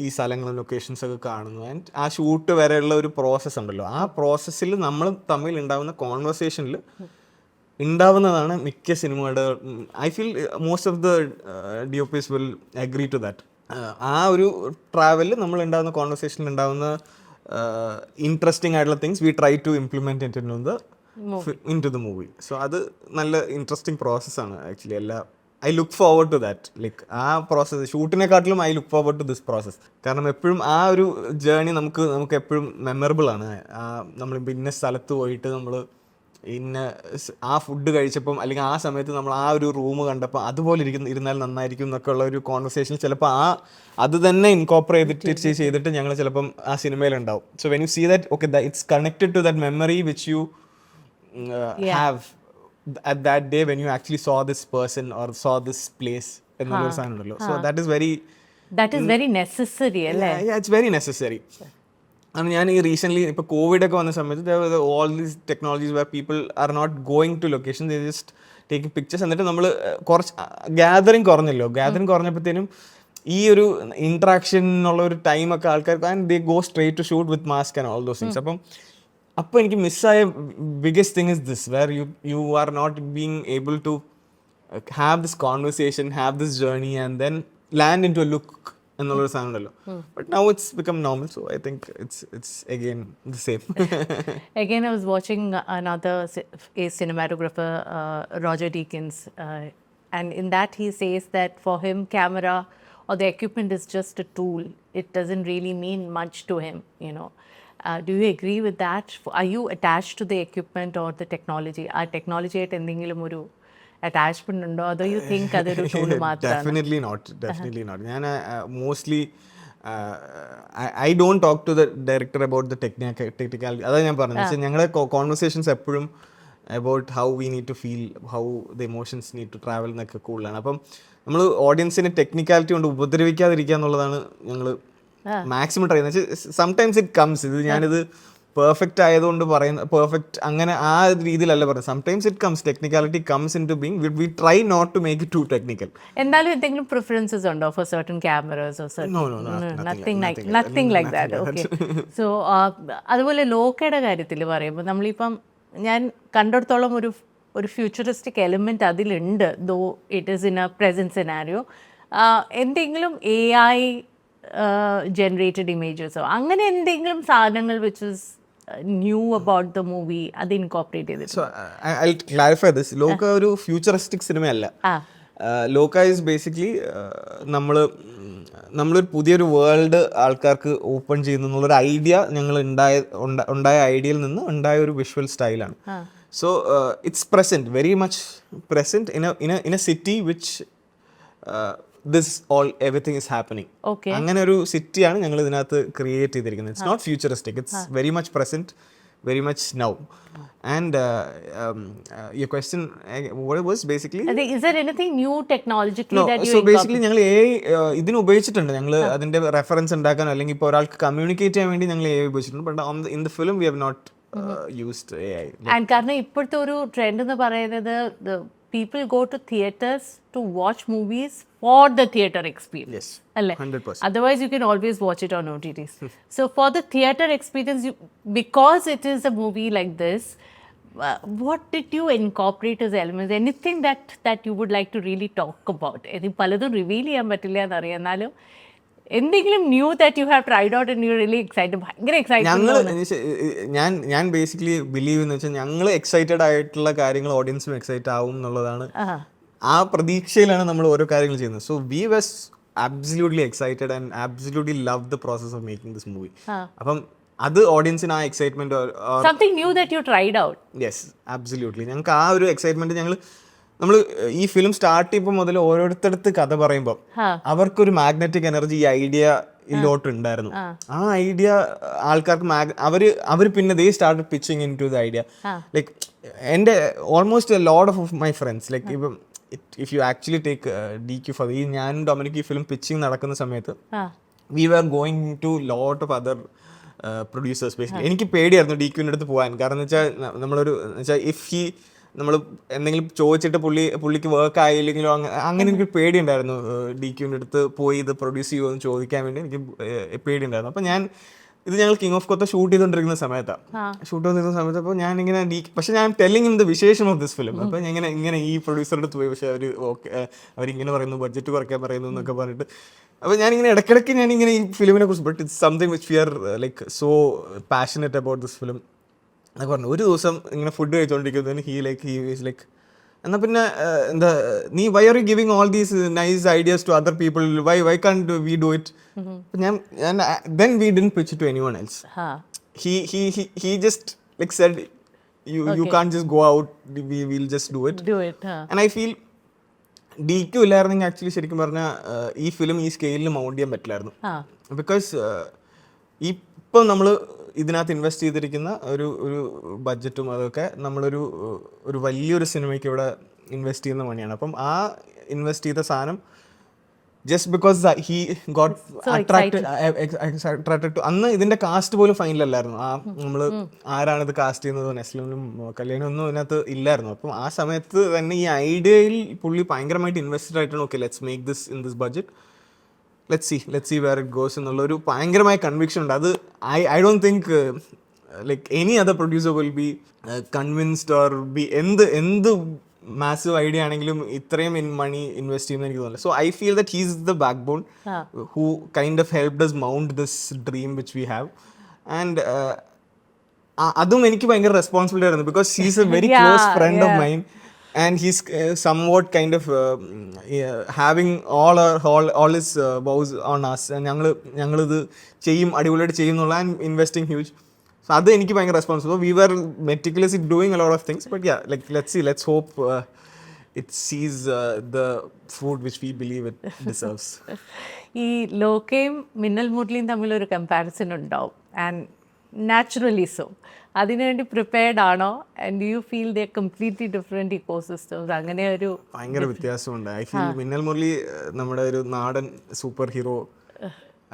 ഈ സ്ഥലങ്ങളും ലൊക്കേഷൻസ് ഒക്കെ കാണുന്നു. ആൻഡ് ആ ഷൂട്ട് വരെയുള്ള ഒരു പ്രോസസ്സ് ഉണ്ടല്ലോ, ആ പ്രോസസ്സിൽ നമ്മൾ തമ്മിൽ ഉണ്ടാവുന്ന കോൺവെർസേഷനിൽ ഉണ്ടാവുന്നതാണ് മിക്ക സിനിമയുടെ. I feel most of the DOPs will agree to that. ആ ഒരു ട്രാവലിൽ നമ്മൾ ഉണ്ടാകുന്ന കോൺവെർസേഷനിൽ ഉണ്ടാകുന്ന ഇൻട്രസ്റ്റിംഗ് ആയിട്ടുള്ള things we try to implement into the movie. So അത് നല്ല ഇൻട്രസ്റ്റിംഗ് പ്രോസസ്സാണ് actually. I look forward to that. Like ആ പ്രോസസ്സ് ഷൂട്ടിനെക്കാട്ടിലും I look forward to this process. കാരണം എപ്പോഴും ആ ഒരു ജേർണി നമുക്ക് എപ്പോഴും മെമ്മറബിൾ ആണ്. നമ്മൾ ഇന്ന സ്ഥലത്ത് പോയിട്ട് നമ്മൾ ആ ഫുഡ് കഴിച്ചപ്പം അല്ലെങ്കിൽ ആ സമയത്ത് നമ്മൾ ആ ഒരു റൂം കണ്ടപ്പോൾ അതുപോലെ ഇരുന്നാൽ നന്നായിരിക്കും എന്നൊക്കെ ഉള്ള ഒരു കോൺവെർസേഷൻ ചിലപ്പോൾ അത് തന്നെ ഇൻകോപ്പറേറ്റ് ചെയ്തിട്ട് ഞങ്ങൾ ചിലപ്പം ആ സിനിമയിലുണ്ടാവും. So when you see that okay it's connected to that memory which you have at that day when you actually saw this person or saw this place ennollor saanundallo. So that is very necessary alle. Yeah, it's very necessary. And ഞാൻ ഈ റീസെൻ്റ്ലി ഇപ്പോൾ കോവിഡ് ഒക്കെ വന്ന സമയത്ത് there were all these technologies where people are not going to locations, they just taking pictures. എന്നിട്ട് നമ്മൾ കുറച്ച് ഗ്യാതറിങ് കുറഞ്ഞപ്പോഴത്തേനും ഈ ഒരു ഇൻട്രാക്ഷൻ എന്നുള്ള ഒരു ടൈമൊക്കെ ആൾക്കാർക്ക് and they go straight to shoot with mask and all those things. അപ്പോൾ എനിക്ക് മിസ്സായ biggest thing is this where you are not being able to have this conversation, have this journey and then land into a look എന്നുള്ളൊരു സാധനം ഉണ്ടല്ലോ. But now it's become normal. So I think it's again the same. Again, I was watching another cinematographer, Roger Deakins, and in that he says that for him camera or the equipment is just a tool. It doesn't really mean much to him, you know. Do you agree with that? Are you attached to the equipment or the technology? Are technology at എന്തെങ്കിലും ഒരു attachment ഉണ്ടോ, അതോ you think അതൊരു tool മാത്രമാണ്? Definitely not. ഞാൻ mostly I don't talk to the director about the technicality. അതാണ് ഞാൻ പറഞ്ഞത്. ഞങ്ങളുടെ കോൺവെർസേഷൻസ് എപ്പോഴും about how we need to feel, how the emotions need to travel എന്നൊക്കെ കൂടുതലാണ്. അപ്പം നമ്മൾ ഓഡിയൻസിനെ ടെക്നിക്കാലിറ്റി കൊണ്ട് ഉപദ്രവിക്കാതിരിക്കുക എന്നുള്ളതാണ് ഞങ്ങൾ മാക്സിമം ട്രൈ ചെയ്യുന്നത്. സംടൈംസ് ഇറ്റ് കംസ്, ഇത് ഞാനിത് പെർഫെക്റ്റ് ആയതുകൊണ്ട് പറയുന്ന പെർഫെക്റ്റ് അങ്ങനെ ആ രീതിയിലല്ല പറയുന്നത്. Sometimes it comes, technicality comes into being, we try not to make it too technical. എന്തായാലും എന്തെങ്കിലും പ്രിഫറൻസസ് ഉണ്ടോ for certain cameras or certain? Nothing like that. Okay. So അതുപോലെ ലോക്കയുടെ കാര്യത്തിൽ പറയുമ്പോൾ നമ്മളിപ്പം ഞാൻ കണ്ടിടത്തോളം ഒരു ഫ്യൂച്ചറിസ്റ്റിക് എലിമെൻറ്റ് അതിലുണ്ട്, though it is in a present scenario. എന്തെങ്കിലും AI ജനറേറ്റഡ് ഇമേജസോ അങ്ങനെ എന്തെങ്കിലും സാധനങ്ങൾ which is new about the movie അത് ഇൻകോപ്പറേറ്റ് ചെയ്തിട്ട്? So I'll clarify this. ലോക ഒരു ഫ്യൂച്ചറിസ്റ്റിക് സിനിമയല്ല. ലോക ഈസ് ബേസിക്കലി നമ്മളൊരു പുതിയൊരു വേൾഡ് ആൾക്കാർക്ക് ഓപ്പൺ ചെയ്യുന്നു എന്നുള്ളൊരു ഐഡിയ ഞങ്ങൾ ഉണ്ടായ ഐഡിയയിൽ നിന്ന് ഉണ്ടായ ഒരു വിഷ്വൽ സ്റ്റൈലാണ്. So it's present, very much present in a city which everything is happening. അങ്ങനെ ഒരു സിറ്റിയാണ് ഞങ്ങൾ ഇതിനകത്ത് ക്രിയേറ്റ് ചെയ്തിരിക്കുന്നത്. It's not futuristic, it's very much present, very much now. And your question what was basically, is there anything new technologically that you so basically ഞങ്ങൾ AI ഇതിന് ഉപയോഗിച്ചിട്ടുണ്ട്. ഞങ്ങൾ അതിന്റെ റെഫറൻസ് ഉണ്ടാക്കാൻ അല്ലെങ്കിൽ ഇപ്പോൾ ഒരാൾക്ക് കമ്മ്യൂണിക്കേറ്റ് ചെയ്യാൻ വേണ്ടി ഞങ്ങൾ AI ഉപയോഗിച്ചിട്ടുണ്ട്. But in the film we have not used AI. And കാരണം ഇപ്പോഴത്തെ ഒരു ട്രെൻഡ് എന്ന് പറയുന്നത് people go to theaters to watch movies for the theater experience. Yes, alle 100%. Otherwise you can always watch it on OTTs. So for the theater experience, because it is a movie like this, what did you incorporate as elements? Anything that you would like to really talk about? പലതും റിവീൽ ചെയ്യാൻ പറ്റില്ല എന്നറിയാം, എന്നാലും എന്തെങ്കിലും knew that you have tried out and you really excited, ഭയങ്കര എക്സൈറ്റഡ്? ഞാൻ ബേസിക്കലി ബിലീവ് എന്ന് വെച്ചാൽ ഞങ്ങൾ എക്സൈറ്റഡ് ആയിട്ടുള്ള കാര്യങ്ങൾ ഓഡിയൻസും എക്സൈറ്റ് ആവും എന്നുള്ളതാണ്. ആ പ്രതീക്ഷയിലാണ് നമ്മൾ ഓരോ കാര്യങ്ങൾ ചെയ്യുന്നത്. So we was absolutely excited and absolutely loved the process of making this movie. അപ്പം അത് ഓഡിയൻസിന് ആ excitement something knew that you tried out. Yes, absolutely. ഞങ്ങൾക്ക് ആ ഒരു എക്സൈറ്റ്മെന്റ് നമ്മൾ ഈ ഫിലിം സ്റ്റാർട്ട് ചെയ്യുമ്പോൾ മുതൽ ഓരോരുത്തടുത്ത് കഥ പറയുമ്പോൾ അവർക്കൊരു മാഗ്നറ്റിക് എനർജി ഈ ഐഡിയയിലോട്ട് ഉണ്ടായിരുന്നു. ആ ഐഡിയ ആൾക്കാർക്ക് അവർ പിന്നെ they start pitching into the idea. Like എൻ്റെ almost lot of my friends, like ഇപ്പം if you actually take DQ for ഈ ഞാനും ഡൊമിനിക് ഈ ഫിലിം പിച്ചിങ് നടക്കുന്ന സമയത്ത് we were going to lot of other producers. Basically എനിക്ക് പേടിയായിരുന്നു DQവിൻ്റെ അടുത്ത് പോകാൻ. കാരണം എന്ന് വെച്ചാൽ നമ്മൾ എന്തെങ്കിലും ചോദിച്ചിട്ട് പുള്ളിക്ക് വർക്ക് ആയില്ലെങ്കിലോ അങ്ങനെ എനിക്ക് പേടിയുണ്ടായിരുന്നു. DQവിൻ്റെ അടുത്ത് പോയി ഇത് പ്രൊഡ്യൂസ് ചെയ്യുമോ എന്ന് ചോദിക്കാൻ വേണ്ടി എനിക്ക് പേടിയുണ്ടായിരുന്നു. അപ്പോൾ ഇത് ഞങ്ങൾ കിങ് ഓഫ് കൊത്ത ഷൂട്ട് ചെയ്തുകൊണ്ടിരിക്കുന്ന സമയത്താണ്. അപ്പോൾ ഞാനിങ്ങനെ പക്ഷെ ഞാൻ ടെല്ലിങ് ഇൻ ദ വിശേഷം ഓഫ് ദിസ് ഫിലിം. അപ്പോൾ ഇങ്ങനെ ഈ പ്രൊഡ്യൂസറുടെ അടുത്ത് പോയി, പക്ഷേ അവരിങ്ങനെ പറയുന്നു, ബഡ്ജറ്റ് കുറയ്ക്കാൻ പറയുന്നു എന്നൊക്കെ പറഞ്ഞിട്ട്. അപ്പോൾ ഞാനിങ്ങനെ ഇടയ്ക്കിടയ്ക്ക് ഞാനിങ്ങനെ ഈ ഫിലിമിനെ കുറിച്ച്, but it's something which we are like so passionate about this film എന്നൊക്കെ പറഞ്ഞു. ഒരു ദിവസം ഇങ്ങനെ ഫുഡ് കഴിച്ചുകൊണ്ടിരിക്കുന്നതിന് ഹീ ലൈക്ക് എന്നാൽ പിന്നെ എന്താ നീ why are you giving all these nice ideas to other people, why can't we do it? Then we didn't pitch it to anyone else. He just like said you can't just go out, we'll just do it. And I feel DQ ഇല്ലായിരുന്നെങ്കിൽ ആക്ച്വലി ശരിക്കും പറഞ്ഞാൽ ഈ ഫിലിം ഈ സ്കെയിലിൽ മൗണ്ട് ചെയ്യാൻ പറ്റില്ലായിരുന്നു. ബിക്കോസ് ഇപ്പം നമ്മൾ ഇതിനകത്ത് ഇൻവെസ്റ്റ് ചെയ്തിരിക്കുന്ന ഒരു ബഡ്ജറ്റും അതൊക്കെ നമ്മളൊരു വലിയൊരു സിനിമയ്ക്ക് ഇവിടെ ഇൻവെസ്റ്റ് ചെയ്യുന്ന മണിയാണ്. അപ്പം ആ ഇൻവെസ്റ്റ് ചെയ്ത സാധനം just because he got attracted to അന്ന് ഇതിന്റെ കാസ്റ്റ് പോലും ഫൈനലല്ലായിരുന്നു. നമ്മൾ ആരാണിത് കാസ്റ്റ് ചെയ്യുന്നത്, നെസ്ലിനും കല്യാണം ഒന്നും ഇതിനകത്ത് ഇല്ലായിരുന്നു. അപ്പം ആ സമയത്ത് തന്നെ ഈ ഐഡിയയിൽ പുള്ളി ഭയങ്കരമായിട്ട് ഇൻവെസ്റ്റഡ് ആയിട്ടാണ്. Okay, let's make this in this budget, let's see where it goes എന്നുള്ളൊരു ഭയങ്കരമായ കൺവിക്ഷൻ ഉണ്ട്. അത് I don't think like any other producer will be convinced or be എന്ത് മാസീവ് ഐഡിയ ആണെങ്കിലും ഇത്രയും മണി ഇൻവെസ്റ്റ് ചെയ്യുന്ന എനിക്ക് തോന്നുന്നില്ല. So I feel that he's the backbone who kind of helped us mount this dream which we have. And അതും എനിക്ക് ഭയങ്കര റെസ്പോൺസിബിലിറ്റി ആയിരുന്നു, because he's A very close friend of mine and he's somewhat kind of having all his vows on us. ഞങ്ങളിത് ചെയ്യും, അടിപൊളിയായിട്ട് ചെയ്യും എന്നുള്ള ആൻഡ് ഇൻവെസ്റ്റിംഗ് ഹ്യൂജ്. So അത് എനിക്ക് ഭയങ്കര responsible. We were meticulously doing a lot of things, but yeah, like let's hope it sees the food which we believe it deserves. ഈ ലോകയും മിന്നൽ മുരളിയും തമ്മിലൊരു കമ്പാരിസൺ ഉണ്ടാവും, ആൻഡ് നാച്ചുറലി സോ. അതിനുവേണ്ടി പ്രിപ്പയർഡ് ആണോ? And do you feel they completely different ecosystems? അങ്ങനെ ഒരു ഭയങ്കര വ്യത്യാസമുണ്ട്. ഐ ഫീൽ മിന്നൽ മുരളി നമ്മുടെ ഒരു നാടൻ സൂപ്പർ ഹീറോ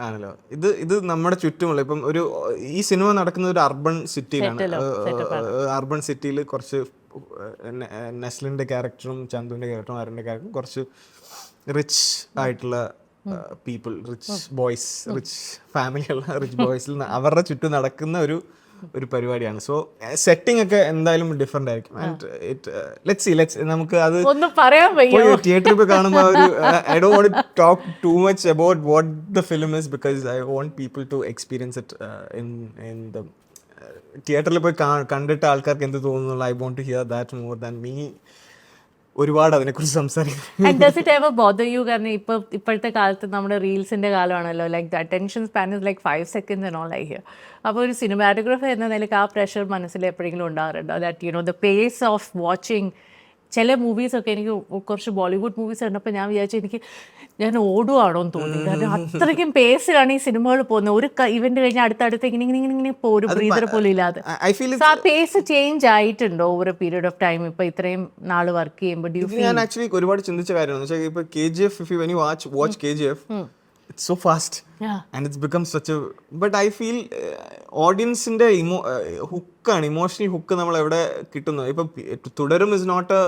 ആണല്ലോ. ഇത് നമ്മുടെ ചുറ്റുമുള്ള ഇപ്പം ഈ സിനിമ നടക്കുന്ന ഒരു അർബൺ സിറ്റിയിലാണ്. അർബൺ സിറ്റിയിൽ കുറച്ച് നെസ്ലിൻ്റെ ക്യാരക്ടറും ചന്തുവിൻ്റെ ക്യാരക്ടറും ആരുടെ ക്യാരക്ടറും കുറച്ച് റിച്ച് ആയിട്ടുള്ള പീപ്പിൾ, റിച്ച് ബോയ്സ്, റിച്ച് ഫാമിലിയുള്ള റിച്ച് ബോയ്സിൽ അവരുടെ ചുറ്റും നടക്കുന്ന ഒരു പരിപാടിയാണ്. സോ സെറ്റിംഗ് ഒക്കെ എന്തായാലും ഡിഫറെന്റ് ആയിരിക്കും. ആൻഡ് ലെറ്റ്സ് നമുക്ക് അത് ഒന്നും പറയാൻ വയ്യ. തിയേറ്ററിൽ പോയി കാണുമ്പോൾ ഒരു I don't want to talk too much about what the film is because I want people to experience it in the തിയേറ്ററിൽ പോയി കണ്ടിട്ട് ആൾക്കാർക്ക് എന്ത് തോന്നുന്നു. I want to hear that more than me ഒരുപാട് അതിനെക്കുറിച്ച് സംസാരിക്കും. And does it ever bother you? കാരണം ഇപ്പോഴത്തെ കാലത്ത് നമ്മുടെ റീൽസിൻ്റെ കാലമാണല്ലോ. Like the attention span is like 5 seconds and all I hear. അപ്പോൾ ഒരു സിനിമാറ്റോഗ്രാഫർ എന്ന നിലയ്ക്ക് ആ പ്രഷർ മനസ്സിൽ എപ്പോഴെങ്കിലും ഉണ്ടാകാറുണ്ടോ? That you know the pace of watching. ചില മൂവീസൊക്കെ എനിക്ക് കുറച്ച് ബോളിവുഡ് മൂവീസ് കണ്ടപ്പോൾ ഞാൻ വിചാരിച്ചു ഞാൻ ഓടുവാണോ എന്ന് തോന്നി. കാരണം അത്രയ്ക്കും പേസിലാണ് ഈ സിനിമകൾ പോകുന്നത്. ഒരു ഇവന്റ് കഴിഞ്ഞാൽ അടുത്തടുത്ത് ഇങ്ങനെ ഒരു ബ്രീതർ പോലും ഇല്ലാതെ. ആ പേസ് ചേഞ്ച് ആയിട്ടുണ്ടോ over A period of time ഇപ്പൊ ഇത്രയും നാള് വർക്ക് ചെയ്യുമ്പോൾ? ഞാൻ ആക്ച്വലി ഒരുപാട് ചിന്തിച്ച കാര്യമാണ്. ഇപ്പൊ KGF, if you watch KGF, it's so fast. And it's become such a, but I feel audience-ന്റെ ഹുക്കാണ്, ഇമോഷണൽ ഹുക്ക് നമ്മൾ എവിടെ കിട്ടുന്നത്. ഇപ്പൊ തുടരും is not a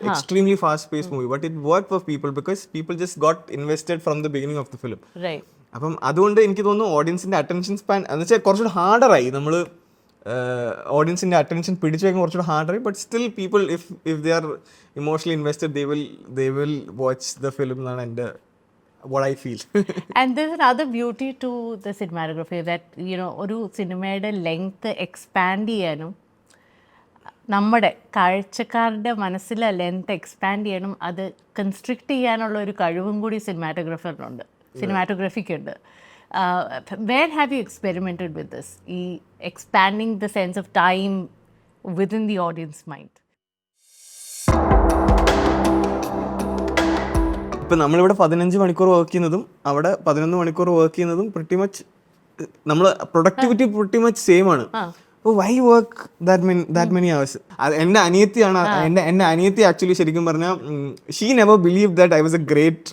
extremely fast paced movie, but it worked for people because people just got invested from the beginning of the film. Right. അപ്പം അതുകൊണ്ട് എനിക്ക് തോന്നുന്നു ഓഡിയൻസിന്റെ അറ്റൻഷൻ സ്പാൻ എന്ന് വെച്ചാൽ കുറച്ചുകൂടി ഹാർഡറായി. നമ്മൾ ഓഡിയൻസിന്റെ അറ്റൻഷൻ പിടിച്ചു വെക്കാൻ കുറച്ചുകൂടി ഹാർഡറായി. But still people if they are emotionally invested they will watch the film എന്നാണ് എൻ്റെ what I feel. And there's another beauty to the cinematography that ഒരു സിനിമയുടെ ലെങ്ത് എക്സ്പാൻഡ് ചെയ്യാനും നമ്മുടെ കാഴ്ചക്കാരുടെ മനസ്സിലെ ലെങ്ത് എക്സ്പാൻഡ് ചെയ്യാനും അത് കൺസ്ട്രിക്റ്റ് ചെയ്യാനുള്ള ഒരു കഴിവും കൂടി സിനിമാറ്റോഗ്രഫിക്കുണ്ട്. Where have you experimented with this? Expanding the sense of time within the audience mind. ഇപ്പം നമ്മളിവിടെ 15 മണിക്കൂർ വർക്ക് ചെയ്യുന്നതും അവിടെ 11 മണിക്കൂർ വർക്ക് ചെയ്യുന്നതും പ്രിറ്റി മച്ച് നമ്മൾ പ്രൊഡക്ടിവിറ്റി പ്രിറ്റി മച്ച് സെയിം ആണ്. അപ്പോൾ why work that many hours? എൻ്റെ അനിയത്തിയാണ്, എൻ്റെ അനിയത്തി ആക്ച്വലി ശരിക്കും പറഞ്ഞാൽ she never believe that I was a great,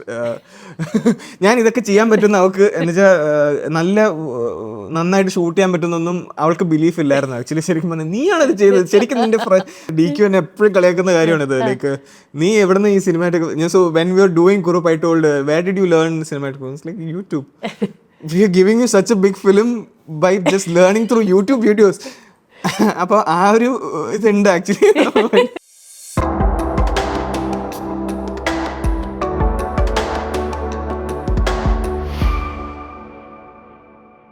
ഞാൻ ഇതൊക്കെ ചെയ്യാൻ പറ്റുന്ന അവൾക്ക് എന്ന് വെച്ചാൽ നന്നായിട്ട് ഷൂട്ട് ചെയ്യാൻ പറ്റുന്നൊന്നും അവൾക്ക് ബിലീഫ് ഇല്ലായിരുന്നു ആക്ച്വലി. ശരിക്കും പറഞ്ഞാൽ നീയാണത് ചെയ്തത്. ശരിക്കും നിന്റെ DQ എന്നെ എപ്പോഴും കളിയാക്കുന്ന കാര്യമാണിത്. ലൈക്ക് നീ എവിടെ നിന്ന് ഈ cinematic, so when we are doing Kurup I told where did you learn cinematic? Like YouTube. We are giving you such a big film by just learning through YouTube videos. അപ്പോൾ ആ ഒരു ഇതുണ്ട് ആക്ച്വലി.